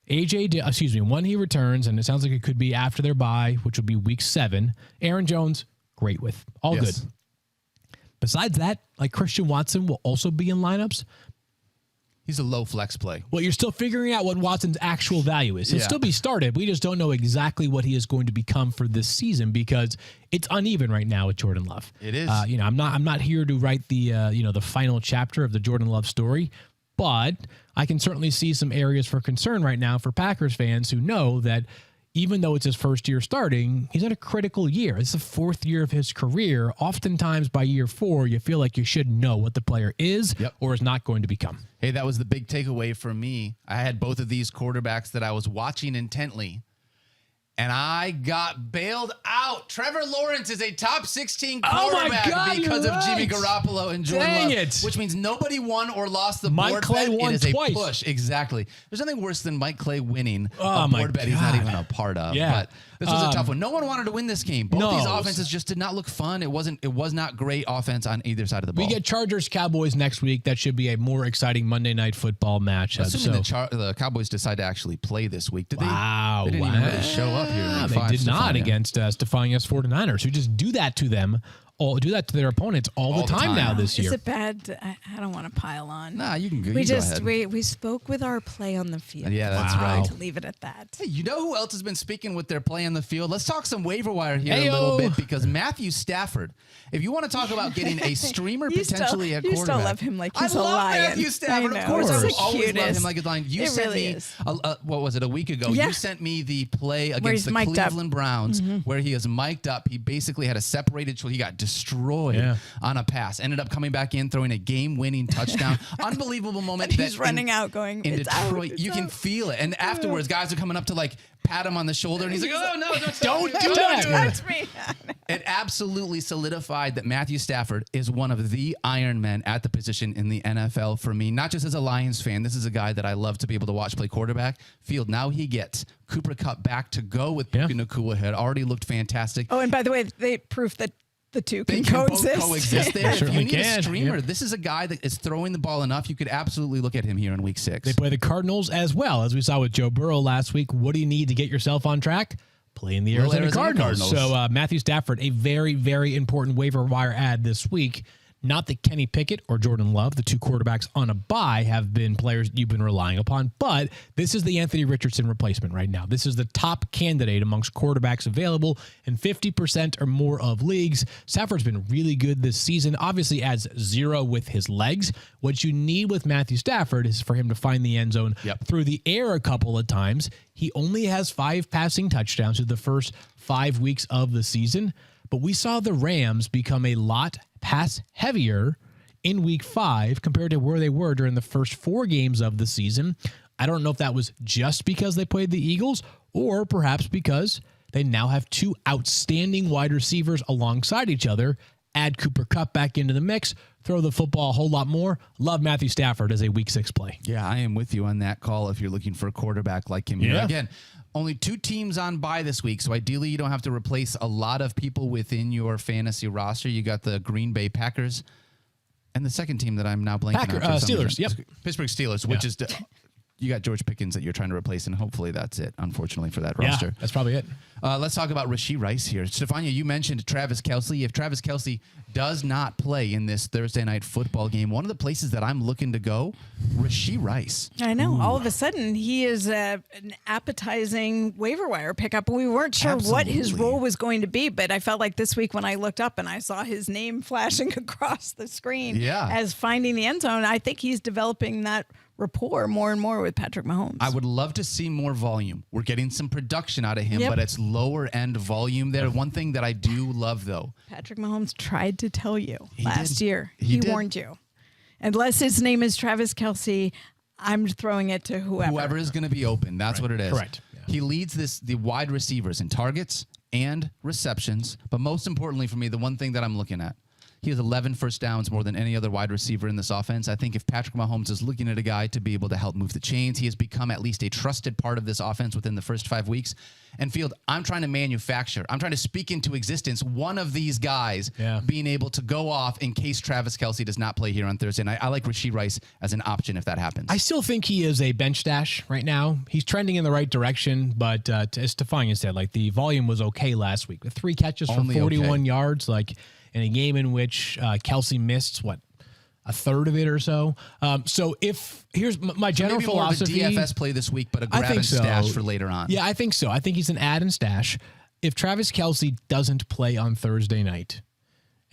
when he returns, and it sounds like it could be after their bye, which will be week 7, Aaron Jones, great with. All Yes. good. Besides that, like Christian Watson will also be in lineups. He's a low flex play. Well, you're still figuring out what Watson's actual value is. He'll Yeah. still be started. We just don't know exactly what he is going to become for this season because it's uneven right now with Jordan Love. It is. I'm not here to write the the final chapter of the Jordan Love story, but I can certainly see some areas for concern right now for Packers fans who know that even though it's his first year starting, he's in a critical year. It's the 4th year of his career. Oftentimes by year 4, you feel like you should know what the player is or is not going to become. Hey, that was the big takeaway for me. I had both of these quarterbacks that I was watching intently, and I got bailed out. Trevor Lawrence is a top 16 Oh my quarterback God, because you're of Jimmy right. Garoppolo and Jordan Dang Love, it. which means nobody won or lost the Mike board Clay bet. won It is twice. a push. Exactly. There's nothing worse than Mike Clay winning Oh a my board bet he's not God. even a part of. Yeah. But this was a tough one. No one wanted to win this game. Both No. these offenses just did not look fun. It was not great offense on either side of the ball. We get Chargers Cowboys next week. That should be a more exciting Monday Night Football matchup. Assuming So, the Cowboys decide to actually play this week. Did wow. they didn't even really show up here in week They 5, did not Stephania. against Stephania's 49ers, who just do that to them, do that to their opponents all the time now this year. Is it bad? I don't want to pile on. Nah, you can go. We you go just ahead. we spoke with our play on the field. Yeah, that's Wow. right. To leave it at that. Hey, you know who else has been speaking with their play on the field? Let's talk some waiver wire here Heyo. a little bit because Matthew Stafford. If you want to talk about getting a streamer potentially at you quarterback, still love him like he's I a love lion. Matthew Stafford. I Of know. course, I He's will the always love cutest. him like a lion. You It sent really me is. what was it, a week ago? Yeah. You sent me the play Where against he's the mic'd up. Cleveland Browns, where he is mic'd up. He basically had a separated. He got destroyed Yeah. on a pass. Ended up coming back in, throwing a game-winning touchdown. Unbelievable moment. And he's that running out going, in "It's out, Detroit. it's you can out." feel it. And afterwards, guys are coming up to like pat him on the shoulder, and he's like, "Oh no, Don't do it. that." Touch me. It absolutely solidified that Matthew Stafford is one of the Iron Men at the position in the NFL for me. Not just as a Lions fan. This is a guy that I love to be able to watch play quarterback. Field. Now he gets Cooper Kupp back to go with Puka Nacua. Had already looked fantastic. Oh, and by the way, they proof that the two They can can both coexist. coexist there. If you certainly need a can. streamer, Yep. this is a guy that is throwing the ball enough. You could absolutely look at him here in week 6. They play the Cardinals as well, as we saw with Joe Burrow last week. What do you need to get yourself on track? Play in the Little Arizona Arizona Cardinals. So Matthew Stafford, a very, very important waiver wire ad this week. Not that Kenny Pickett or Jordan Love, the two quarterbacks on a bye, have been players you've been relying upon, but this is the Anthony Richardson replacement right now. This is the top candidate amongst quarterbacks available in 50% or more of leagues. Stafford's been really good this season, obviously adds 0 with his legs. What you need with Matthew Stafford is for him to find the end zone through the air a couple of times. He only has 5 passing touchdowns through the first 5 weeks of the season, but we saw the Rams become a lot pass heavier in week 5 compared to where they were during the first 4 games of the season. I don't know if that was just because they played the Eagles or perhaps because they now have 2 outstanding wide receivers alongside each other add Cooper Kupp back into the mix, throw the football a whole lot more. Love Matthew Stafford as a week 6 play. Yeah, I am with you on that call if you're looking for a quarterback like him. Yeah. Again, only 2 teams on bye this week, so ideally you don't have to replace a lot of people within your fantasy roster. You got the Green Bay Packers and the second team that I'm now blanking on. for some Steelers, reason. yep. Pittsburgh Steelers, which is... You got George Pickens that you're trying to replace, and hopefully that's it, unfortunately, for that roster. Yeah, that's probably it. Let's talk about Rashee Rice here. Stephania, you mentioned Travis Kelce. If Travis Kelce does not play in this Thursday night football game, one of the places that I'm looking to go, Rashee Rice. I know. All of a sudden, he is an appetizing waiver wire pickup. We weren't sure what his Absolutely. role was going to be, but I felt like this week when I looked up and I saw his name flashing across the screen as finding the end zone, I think he's developing that rapport more and more with Patrick Mahomes. I would love to see more volume. We're getting some production out of him, but it's lower end volume there. One thing that I do love, though. Patrick Mahomes tried to tell you He last did. year. He He did. warned you. Unless his name is Travis Kelce, I'm throwing it to whoever. Whoever is going to be open. That's what it is. Correct. Yeah. He leads the wide receivers in targets and receptions. But most importantly for me, the one thing that I'm looking at, he has 11 first downs more than any other wide receiver in this offense. I think if Patrick Mahomes is looking at a guy to be able to help move the chains, he has become at least a trusted part of this offense within the first 5 weeks. And Field, I'm trying to speak into existence one of these guys being able to go off in case Travis Kelce does not play here on Thursday. And I like Rashee Rice as an option if that happens. I still think he is a bench stash right now. He's trending in the right direction, but as Stephania said, like the volume was okay last week with 3 catches for Only 41 yards, like in a game in which Kelce missed a third of it or so. So if here's my general maybe more of a philosophy, DFS play this week, but a grab think and so. stash for later on. Yeah, I think so. I think he's an add and stash. If Travis Kelce doesn't play on Thursday night,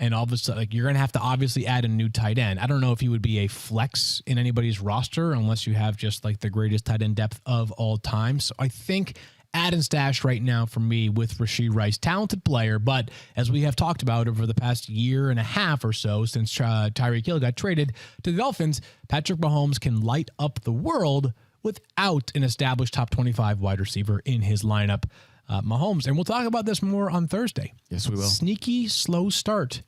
and all of a sudden, like, you're going to have to obviously add a new tight end. I don't know if he would be a flex in anybody's roster unless you have just like the greatest tight end depth of all time. So I think add and stash right now for me with Rashee Rice. Talented player, but as we have talked about over the past year and a half or so since Tyreek Hill got traded to the Dolphins, Patrick Mahomes can light up the world without an established top 25 wide receiver in his lineup. Mahomes, and we'll talk about this more on Thursday. Yes, we will. Sneaky, slow start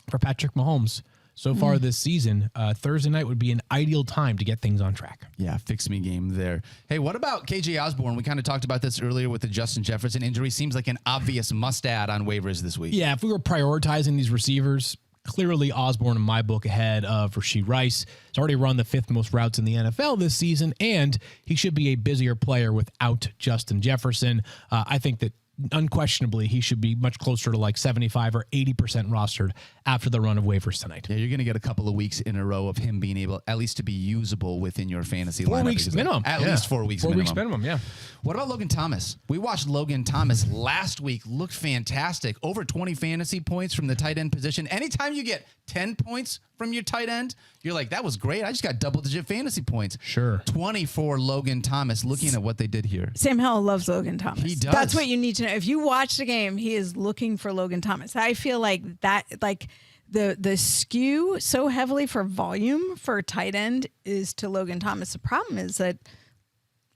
for Patrick Mahomes so far this season. Thursday night would be an ideal time to get things on track. Yeah, fix me game there. Hey, what about KJ Osborne? We kind of talked about this earlier with the Justin Jefferson injury. Seems like an obvious must-add on waivers this week. Yeah, if we were prioritizing these receivers, clearly Osborne in my book ahead of Rashee Rice. He's already run the 5th most routes in the NFL this season, and he should be a busier player without Justin Jefferson. I think that unquestionably he should be much closer to like 75 or 80% rostered after the run of waivers tonight. Yeah, you're going to get a couple of weeks in a row of him being able at least to be usable within your fantasy 4 lineup. weeks minimum. At least 4 weeks 4 minimum. weeks minimum, yeah. What about Logan Thomas? We watched Logan Thomas last week. Looked fantastic. Over 20 fantasy points from the tight end position. Anytime you get 10 points from your tight end, you're like, that was great. I just got double-digit fantasy points. Sure. 24 Logan Thomas, looking at what they did here. Sam Howell loves Logan Thomas. He does. That's what you need to know. If you watch the game, he is looking for Logan Thomas. I feel like that, like the skew so heavily for volume for tight end is to Logan Thomas. The problem is that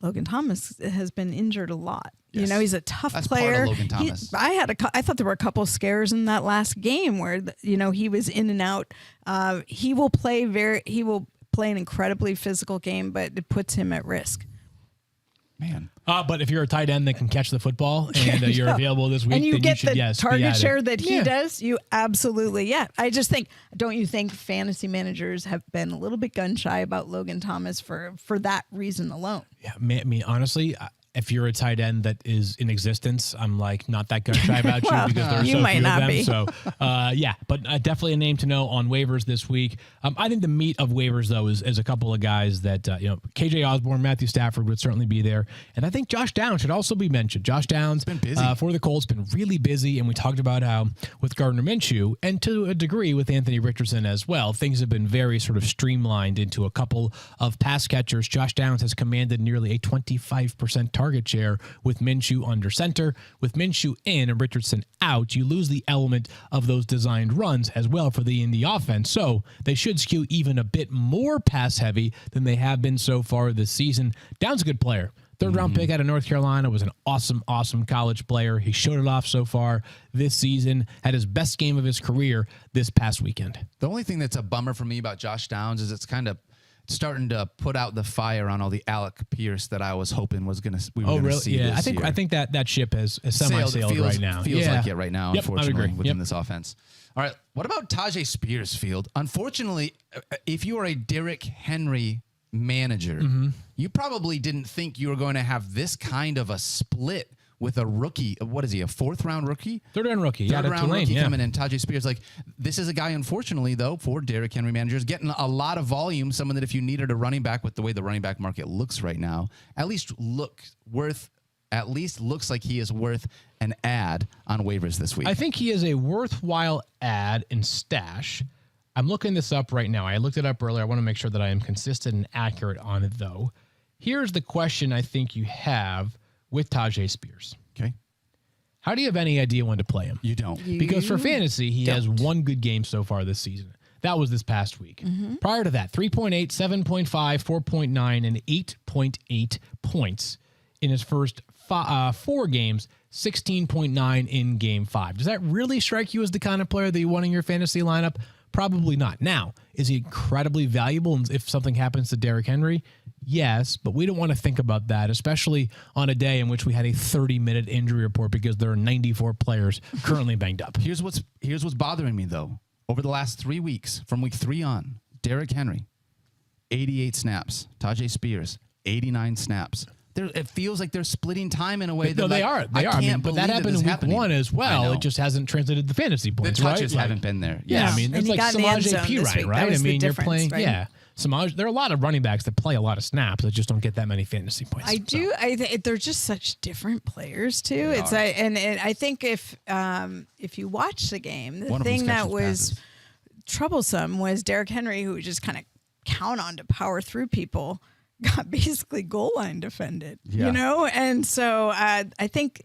Logan Thomas has been injured a lot. Yes. You know, he's a tough That's part player. of Logan Thomas. I thought there were a couple scares in that last game where he was in and out. He will play an incredibly physical game, but it puts him at risk. Man. But if you're a tight end that can catch the football and you're available this week, and you then get you should, the be target added. share that he does, you absolutely, I just think, don't you think fantasy managers have been a little bit gun shy about Logan Thomas for that reason alone? Yeah, I mean, honestly, if you're a tight end that is in existence, I'm like not that gun shy about you because there are you so might few not of them. be. So, but definitely a name to know on waivers this week. I think the meat of waivers though is a couple of guys that KJ Osborne, Matthew Stafford would certainly be there, and I think Josh Downs should also be mentioned. Josh Downs been busy for the Colts, been really busy, and we talked about how with Gardner Minshew and to a degree with Anthony Richardson as well, things have been very sort of streamlined into a couple of pass catchers. Josh Downs has commanded nearly a 25% target share with Minshew under center. With Minshew in and Richardson out, you lose the element of those designed runs as well for the Indy offense. So they should skew even a bit more pass heavy than they have been so far this season. Downs a good player. Third-round pick out of North Carolina, was an awesome, awesome college player. He showed it off so far this season, had his best game of his career this past weekend. The only thing that's a bummer for me about Josh Downs is it's kind of starting to put out the fire on all the Alec Pierce that I was hoping we were going to see Yeah, this year. I think that ship has semi-sailed right now. Feels like it right now, Yep, I would unfortunately, agree. within Yep. this offense. All right, what about Tajay Spears, Field? Unfortunately, if you are a Derrick Henry manager, you probably didn't think you were going to have this kind of a split with a rookie. What is he, a fourth-round rookie? Third-round rookie. Third-round Tulane, rookie coming in, Tajay Spears. Like, this is a guy, unfortunately, though, for Derrick Henry managers, getting a lot of volume, someone that if you needed a running back with the way the running back market looks right now, at least looks like he is worth an ad on waivers this week. I think he is a worthwhile ad in stash. I'm looking this up right now. I looked it up earlier. I want to make sure that I am consistent and accurate on it, though. Here's the question I think you have with Tajay Spears. Okay. How do you have any idea when to play him? You don't. Because for fantasy, he has don't. one good game so far this season. That was this past week. Prior to that, 3.8, 7.5, 4.9, and 8.8 points in his first 4 games, 16.9 in game 5. Does that really strike you as the kind of player that you want in your fantasy lineup? Probably not. Now, is he incredibly valuable if something happens to Derrick Henry? Yes, but we don't want to think about that, especially on a day in which we had a 30-minute injury report because there are 94 players currently banged up. Here's what's bothering me, though. Over the last 3 weeks, from week 3 on, Derrick Henry, 88 snaps. Tajay Spears, 89 snaps. It feels like they're splitting time in a way that No, they are. They are. But that happened in week 1 as well. It just hasn't translated the fantasy points, the right? touches haven't been there. Yeah, I mean, And it's he like got in the end Samaje zone this Perine, week. right? That was I the mean, you're difference, playing, right? yeah. Samaj, there are a lot of running backs that play a lot of snaps that just don't get that many fantasy points. I do. They're just such different players too. And I think if you watch the game, the One of them thing that catches was passes. troublesome was Derrick Henry, who would just kind of count on to power through people, got basically goal line defended. Yeah. You know, and so I think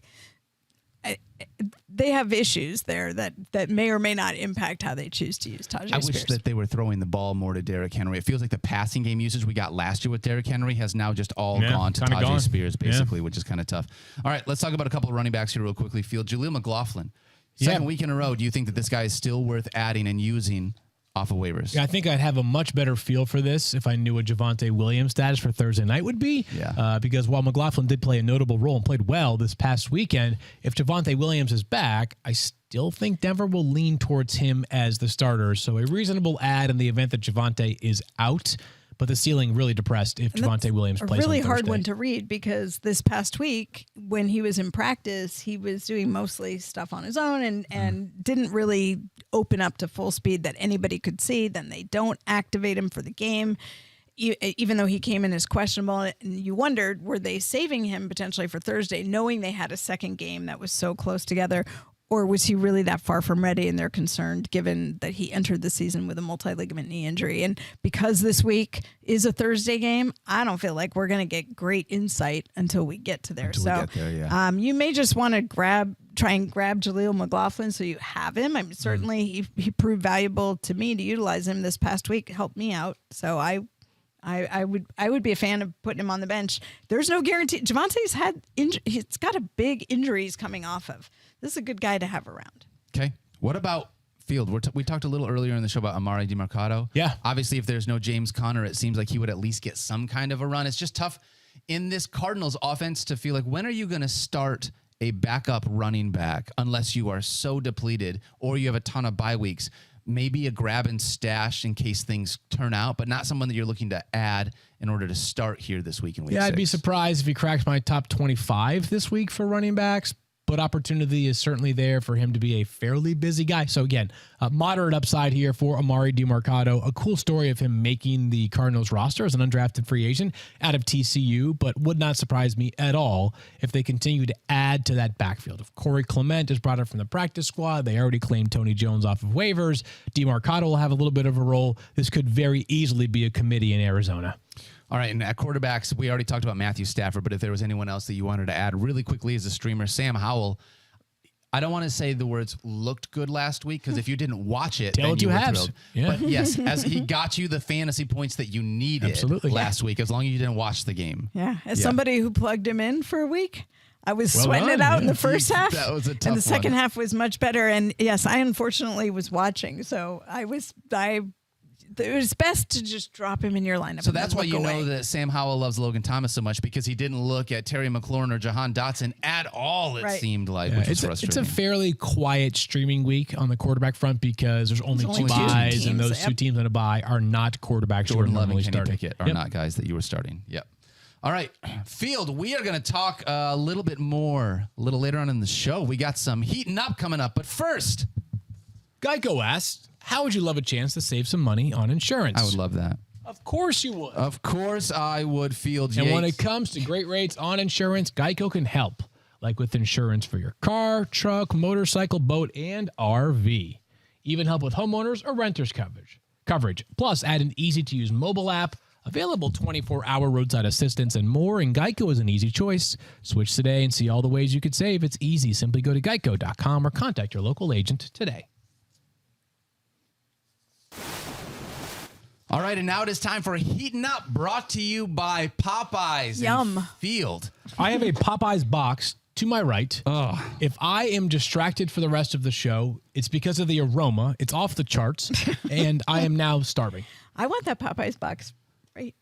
they have issues there that may or may not impact how they choose to use Tajay I Spears. wish that they were throwing the ball more to Derrick Henry. It feels like the passing game usage we got last year with Derrick Henry has now just all gone to kinda Tajay gone. Spears, basically, which is kind of tough. All right, let's talk about a couple of running backs here real quickly. Field, Jaleel McLaughlin. Second week in a row, do you think that this guy is still worth adding and using off of waivers? Yeah, I think I'd have a much better feel for this if I knew what Javonte Williams' status for Thursday night would be. Yeah. Because while McLaughlin did play a notable role and played well this past weekend, if Javonte Williams is back, I still think Denver will lean towards him as the starter. So a reasonable add in the event that Javonte is out, but the ceiling really depressed if Javonte Williams plays a really on hard Thursday. one to read because this past week when he was in practice, he was doing mostly stuff on his own and didn't really open up to full speed that anybody could see. Then they don't activate him for the game, even though he came in as questionable. And you wondered, were they saving him potentially for Thursday, knowing they had a second game that was so close together? Or was he really that far from ready and they're concerned given that he entered the season with a multi-ligament knee injury? And because this week is a Thursday game, I don't feel like we're going to get great insight until we get to there. You may just want to try and grab Jaleel McLaughlin so you have him. I mean, certainly he proved valuable to me to utilize him this past week, helped me out. So I would be a fan of putting him on the bench. There's no guarantee. Javonte's he's got a big injuries coming off of. This is a good guy to have around. Okay. What about Field? We talked a little earlier in the show about Amari DiMercato. Yeah. Obviously, if there's no James Conner, it seems like he would at least get some kind of a run. It's just tough in this Cardinals offense to feel like, when are you going to start a backup running back unless you are so depleted or you have a ton of bye weeks? Maybe a grab and stash in case things turn out, but not someone that you're looking to add in order to start here this week in week 6. I'd be surprised if he cracks my top 25 this week for running backs, but opportunity is certainly there for him to be a fairly busy guy. So again, moderate upside here for Amari DiMercato. A cool story of him making the Cardinals roster as an undrafted free agent out of TCU, but would not surprise me at all if they continue to add to that backfield. If Corey Clement is brought up from the practice squad, they already claimed Tony Jones off of waivers. DiMercato will have a little bit of a role. This could very easily be a committee in Arizona. All right, and at quarterbacks, we already talked about Matthew Stafford, but if there was anyone else that you wanted to add really quickly as a streamer, Sam Howell, I don't want to say the words looked good last week because if you didn't watch it, Tell then what you you were have. thrilled. Yeah. But yes, as he got you the fantasy points that you needed Absolutely. last week, as long as you didn't watch the game. Yeah. As Yeah. somebody who plugged him in for a week, I was Well sweating done, it out in yeah. the first half. That was a tough And the second one. half was much better. And yes, I unfortunately was watching. So it was best to just drop him in your lineup. So and that's then why you look know away. that Sam Howell loves Logan Thomas so much because he didn't look at Terry McLaurin or Jahan Dotson at all, it Right. seemed like, which was It's frustrating. a fairly quiet streaming week on the quarterback front because there's only There's two only two buys, teams, and those yep. two teams on a buy are not quarterbacks who are Jordan Love normally and Kenny starting. Pickett are Yep. not guys that you were starting. Yep. All right, Field, we are going to talk a little bit more a little later on in the show. We got some heating up coming up, but first, Geico asked, how would you love a chance to save some money on insurance? I would love that. Of course you would. Of course I would, Field. And when Yates. it comes to great rates on insurance, Geico can help, like with insurance for your car, truck, motorcycle, boat, and RV. Even help with homeowners or renters coverage. Plus, add an easy-to-use mobile app, available 24-hour roadside assistance, and more, and Geico is an easy choice. Switch today and see all the ways you could save. It's easy. Simply go to geico.com or contact your local agent today. All right, and now it is time for Heating Up, brought to you by Popeyes. Yum. And Field. I have a Popeyes box to my right. If I am distracted for the rest of the show, it's because of the aroma. It's off the charts, and I am now starving. I want that Popeyes box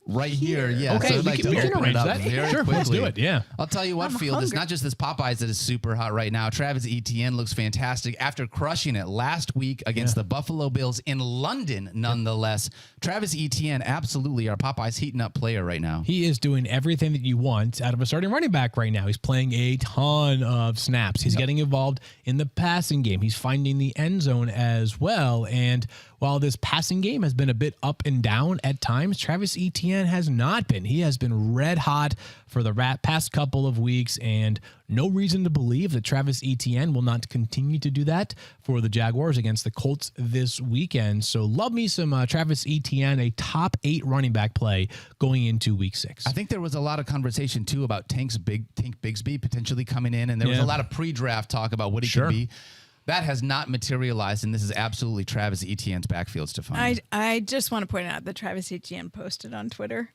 Right here, yeah. Okay, so I'd we like can- to we can open arrange it up that. very Sure, quickly. let's do it, yeah. I'll tell you what, I'm Field, it's hungry. not just this Popeyes that is super hot right now. Travis Etienne looks fantastic after crushing it last week against the Buffalo Bills in London, nonetheless. Travis Etienne, absolutely our Popeyes heating up player right now. He is doing everything that you want out of a starting running back right now. He's playing a ton of snaps. He's getting involved in the passing game. He's finding the end zone as well. And while this passing game has been a bit up and down at times, Travis Etienne has not been. He has been red hot for the past couple of weeks, and no reason to believe that Travis Etienne will not continue to do that for the Jaguars against the Colts this weekend. So love me some Travis Etienne, a top 8 running back play going into week 6. I think there was a lot of conversation, too, about Tank Bigsby potentially coming in, and there was Yeah. a lot of pre-draft talk about what he Sure. could be. That has not materialized, and this is absolutely Travis Etienne's backfield, Stephania. I just want to point out that Travis Etienne posted on Twitter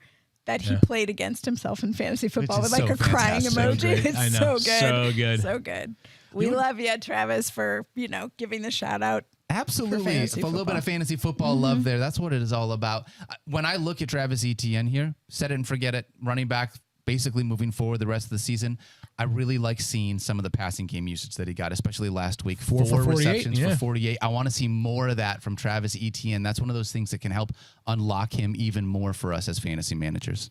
that he played against himself in fantasy football is with like so a crying fantastic. emoji. So great. It's I know. so good. So good. So good. We love you, Travis, for, giving the shout out. Absolutely. fantasy For a little bit football. of fantasy football love there. That's what it is all about. When I look at Travis Etienne here, set it and forget it, running back, basically moving forward the rest of the season, I really like seeing some of the passing game usage that he got, especially last week. 4 for 48, receptions yeah. for 48. I want to see more of that from Travis Etienne. That's one of those things that can help unlock him even more for us as fantasy managers.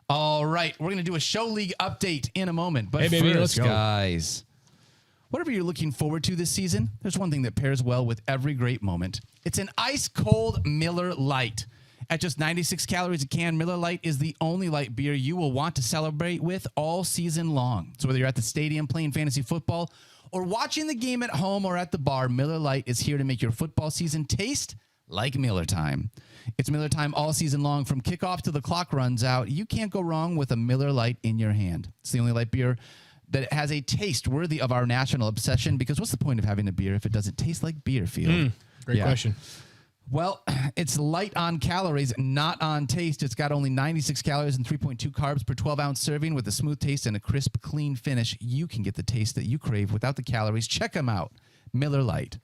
All right, we're going to do a show league update in a moment. But Hey, baby, let's first, go. guys, whatever you're looking forward to this season, there's one thing that pairs well with every great moment. It's an ice-cold Miller Lite. At just 96 calories a can, Miller Lite is the only light beer you will want to celebrate with all season long. So whether you're at the stadium playing fantasy football or watching the game at home or at the bar, Miller Lite is here to make your football season taste like Miller time. It's Miller time all season long from kickoff till the clock runs out. You can't go wrong with a Miller Lite in your hand. It's the only light beer that has a taste worthy of our national obsession, because what's the point of having a beer if it doesn't taste like beer, Field? Great Yeah. question. Well, it's light on calories, not on taste. It's got only 96 calories and 3.2 carbs per 12-ounce serving with a smooth taste and a crisp, clean finish. You can get the taste that you crave without the calories. Check them out. Miller Lite.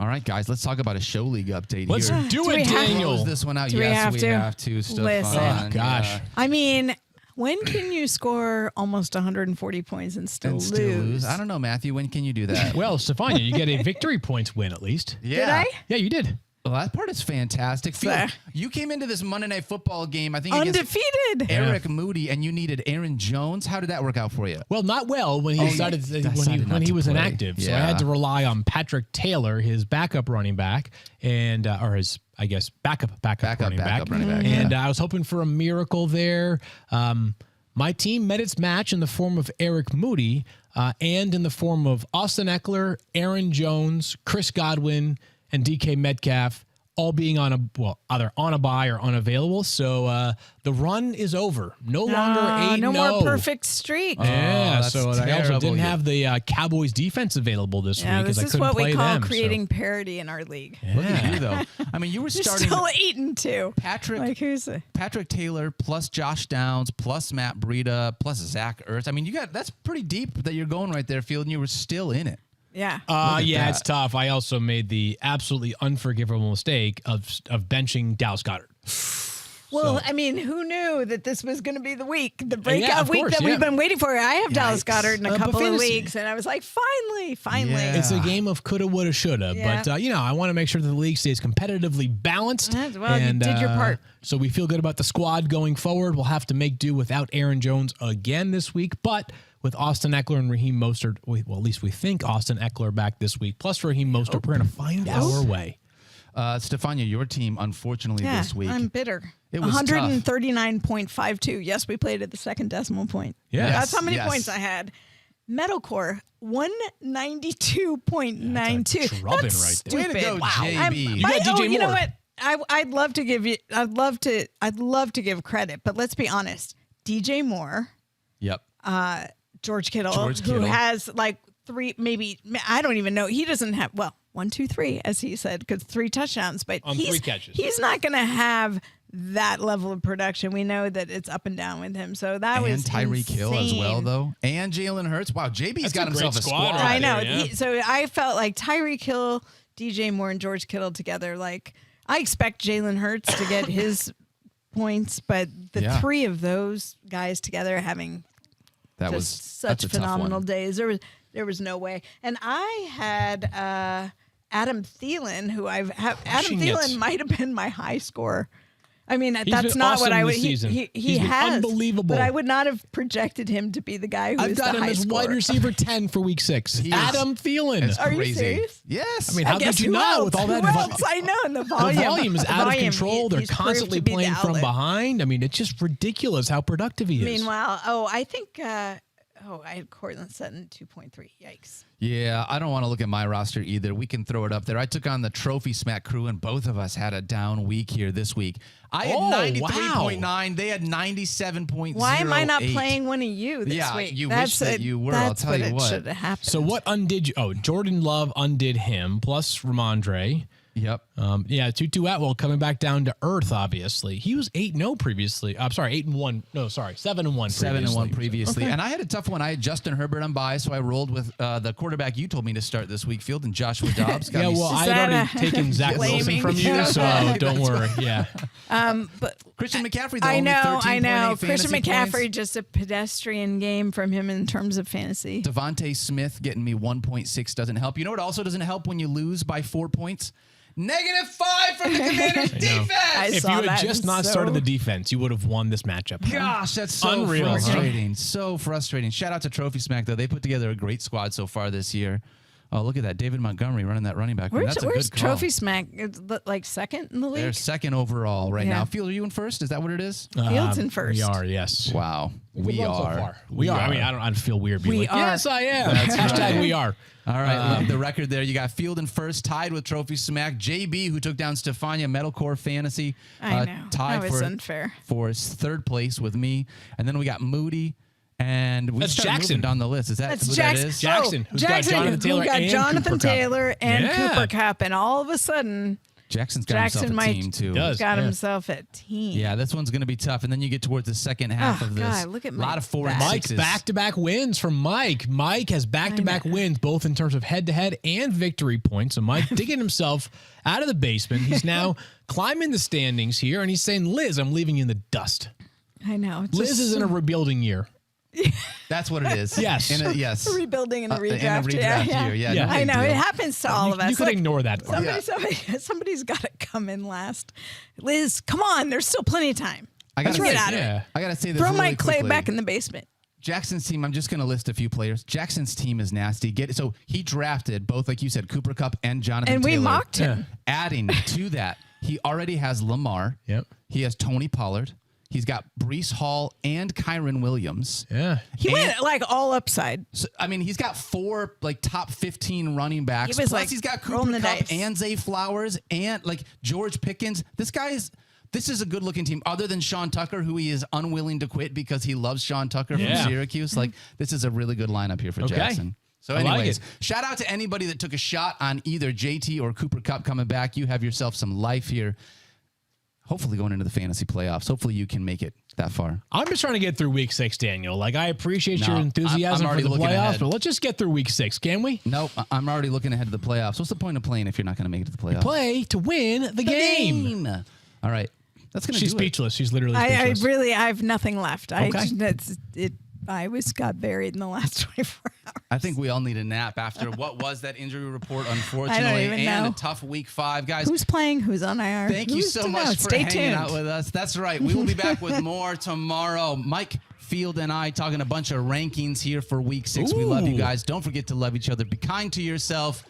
All right, guys, let's talk about a show league update Let's here. do Do it, we have- Daniel. Close this one out. Do we yes, have we to? have to. Stefan. Listen. Oh, gosh. Yeah. I mean, when can you score almost 140 points and still, And still lose. I don't know, Matthew. When can you do that? Well, Stephania, you get a victory points win at least. Yeah. Did I? Yeah, you did. Well, that part is fantastic. Field, Fair. you came into this Monday Night Football game, I think, against Undefeated. Eric Moody, and you needed Aaron Jones. How did that work out for you? Well, not well when he decided decided not when he to was play. inactive. So I Yeah. had to rely on Patrick Taylor, his backup running back, and or his backup running back. And yeah. I was hoping for a miracle there. My team met its match in the form of Eric Moody and in the form of Austin Eckler, Aaron Jones, Chris Godwin, and DK Metcalf, all being either on a bye or unavailable. So the run is over. No longer 8-0. No more perfect streak. Yeah, that's so I also terrible. didn't have the Cowboys defense available this week Yeah, because I this is couldn't what play we call them. creating parity in our league. Look at you, though. I mean, you were You're starting still 8-2. Patrick Like who's it? Patrick Taylor plus Josh Downs plus Matt Breida plus Zach Ertz. I mean, that's pretty deep that you're going right there, Field, and you were still in it. Yeah. Yeah, that. it's tough. I also made the absolutely unforgivable mistake of benching Dallas Goedert. Well, I mean, who knew that this was going to be the week, the breakout of week course, that yeah. we've been waiting for? I have Dallas Yikes. Goedert in a But couple of fantasy- leagues, and I was like, finally. Yeah. It's a game of coulda, woulda, shoulda. Yeah. But, I want to make sure that the league stays competitively balanced. Well, you did your part. So we feel good about the squad going forward. We'll have to make do without Aaron Jones again this week. But with Austin Eckler and Raheem Mostert, well, at least we think Austin Eckler back this week, plus Raheem Mostert, we're going to find our way. Stephania, your team, unfortunately, Yeah, this week. I'm bitter. It was tough. 139.52. Yes, we played at the second decimal point. Yeah. That's how many Yes. points I had. Metalcore, 192.92. That's a drubbing That's right there. Way to stupid. go, Wow. JB. You got DJ You know Moore. what? I'd love to give you. I'd love to give credit, but let's be honest. DJ Moore, Yep. George Kittle, George who Kittle. has like three, maybe I don't even know. He doesn't have 1, 2, 3, as he said, because 3 touchdowns. But On 3 catches. He's not going to have that level of production. We know that it's up and down with him. So that was And Tyreek Hill as well, insane. though. And Jalen Hurts. Wow, JB's That's got a himself great a squad squad. right I know. there, yeah. So I felt like Tyreek Hill, DJ Moore, and George Kittle together. Like I expect Jalen Hurts to get his points, but the Yeah. 3 of those guys together having That was just such that's a tough phenomenal one. days. There was no way. And I had Adam Thielen, who Adam Crushing Thielen it. might have been my high score. I mean, He's that's been not awesome what I would. this He, season. he, He's been has unbelievable. but I would not have projected him to be the guy who I've is got the him high as score. wide receiver 10 for week 6. He is- Adam Thielen. It's Are you crazy. serious? Yes. I mean, I how guess could you who not else? with all that? Who else? I know, and the The volume. volume is The out of volume, control. They're he's proved constantly to be the playing from outlet. behind. I mean, it's just ridiculous how productive he is. Meanwhile, I think. I had Cortland Sutton 2.3. Yikes. Yeah, I don't want to look at my roster either. We can throw it up there. I took on the Trophy Smack crew, and both of us had a down week here this week. I had Oh, 93.9. They had 97.08. Why am I not playing one of you this Yeah, week? you wish that you were, I'll That's tell you it what. should have happened. So what undid you? Oh, Jordan Love undid him, plus Ramondre. Yep. Tutu Atwell coming back down to earth, obviously. He was 8-0 previously. I'm sorry, 8-1. No, sorry, 7-1 previously. 7-1 previously. And I had a tough one. I had Justin Herbert on bye, so I rolled with the quarterback you told me to start this week, Field, and Joshua Dobbs. Got Yeah, me well, Is I that had already a- taken Zach Wilson Blaming? from you, Yeah. so don't worry. Yeah. but Christian McCaffrey, though, I only know. 13.8 Christian fantasy McCaffrey, points. just a pedestrian game from him in terms of fantasy. Devontae Smith getting me 1.6 doesn't help. You know what also doesn't help when you lose by 4 points? -5 from the Commanders' defense. If you saw had that. just not So- started the defense, you would have won this matchup. Gosh, that's so Unreal, huh? frustrating. So frustrating. Shout out to Trophy Smack, though. They put together a great squad so far this year. Oh, look at that. David Montgomery running that running back. Where's That's a where's good call. Trophy Smack? It's like second in the league. They're second overall right Yeah. now. Field, are you in first? Is that what it is? Fields in first. We are, yes. Wow. We Good luck so are. far. We are. I mean, I don't feel weird being We like, are. yes, I am. That's Hashtag right. we are. All right, love the record there. You got Field in first, tied with Trophy Smack. JB, who took down Stephania Metalcore Fantasy, I know. tied That was for unfair. for his third place with me. And then we got Moody, and we That's start Jackson. moving down the list. Is that That's who Jackson. that is? Jackson, who's got Jackson, Jonathan Taylor who got and Jonathan Cooper Kupp. Taylor and Yeah. Cooper Kupp, and all of a sudden, Jackson's got Jackson himself a might team, too. does. got Yeah. himself a team. Yeah, this one's going to be tough. And then you get towards the second half Oh, of this. God, look at a lot my of 4 and back. Mike's 6s. back-to-back wins from Mike. Mike has back-to-back wins, both in terms of head-to-head and victory points. So Mike digging himself out of the basement. He's now climbing the standings here, and he's saying, Liz, I'm leaving you in the dust. I know. It's Liz just is in a rebuilding year. That's what it is. Yes. Yes. a rebuilding and a In a redraft. redraft yeah, year. Yeah, Yeah. no I big know. deal. It happens to all of us. You could Look, ignore that part. Somebody's got to come in last. Liz, come on. There's still plenty of time. I gotta Get say- out of yeah. it. I got to say this Throw really Mike Clay quickly. back in the basement. Jackson's team, I'm just going to list a few players. Jackson's team is nasty. So he drafted both, like you said, Cooper Kupp and Jonathan And we Taylor. mocked him. Adding to that, he already has Lamar. Yep. He has Tony Pollard. He's got Breece Hall and Kyron Williams. Yeah. He went like all upside. So, I mean, he's got 4 like top 15 running backs. He was, Plus, like, he's got rolling Cooper the Kupp dice. and Zay Flowers and like George Pickens. This is a good looking team. Other than Sean Tucker, who he is unwilling to quit because he loves Sean Tucker from Yeah. Syracuse. Like, this is a really good lineup here for Okay. Jackson. So, I like anyways, it. shout out to anybody that took a shot on either JT or Cooper Kupp coming back. You have yourself some life here. Hopefully going into the fantasy playoffs. Hopefully you can make it that far. I'm just trying to get through week 6, Daniel. Like, I appreciate your No, enthusiasm I'm for already the looking playoffs, ahead. but let's just get through week 6, can we? Nope, I'm already looking ahead to the playoffs. What's the point of playing if you're not going to make it to the playoffs? Play to win the game. All right. That's going to do She's it. speechless. She's literally I speechless. I have nothing left. Okay. I got buried in the last 24 hours. I think we all need a nap after what was that injury report, unfortunately, even and know. a tough week 5. Guys, Who's playing? Who's on IR? thank you Who's so to much know? for Stay hanging tuned. out with us. That's right. We will be back with more tomorrow. Mike Field and I talking a bunch of rankings here for week 6. We love you Ooh. guys. Don't forget to love each other. Be kind to yourself.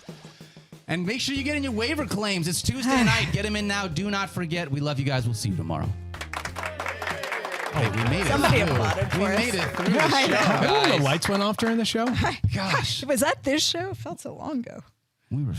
And make sure you get in your waiver claims. It's Tuesday night. Get them in now. Do not forget. We love you guys. We'll see you tomorrow. Hey, we made it. Somebody through. applauded We for us. made it through the I show, know. Remember when guys. the lights went off during the show? Gosh. Was that this show? It felt so long ago. We were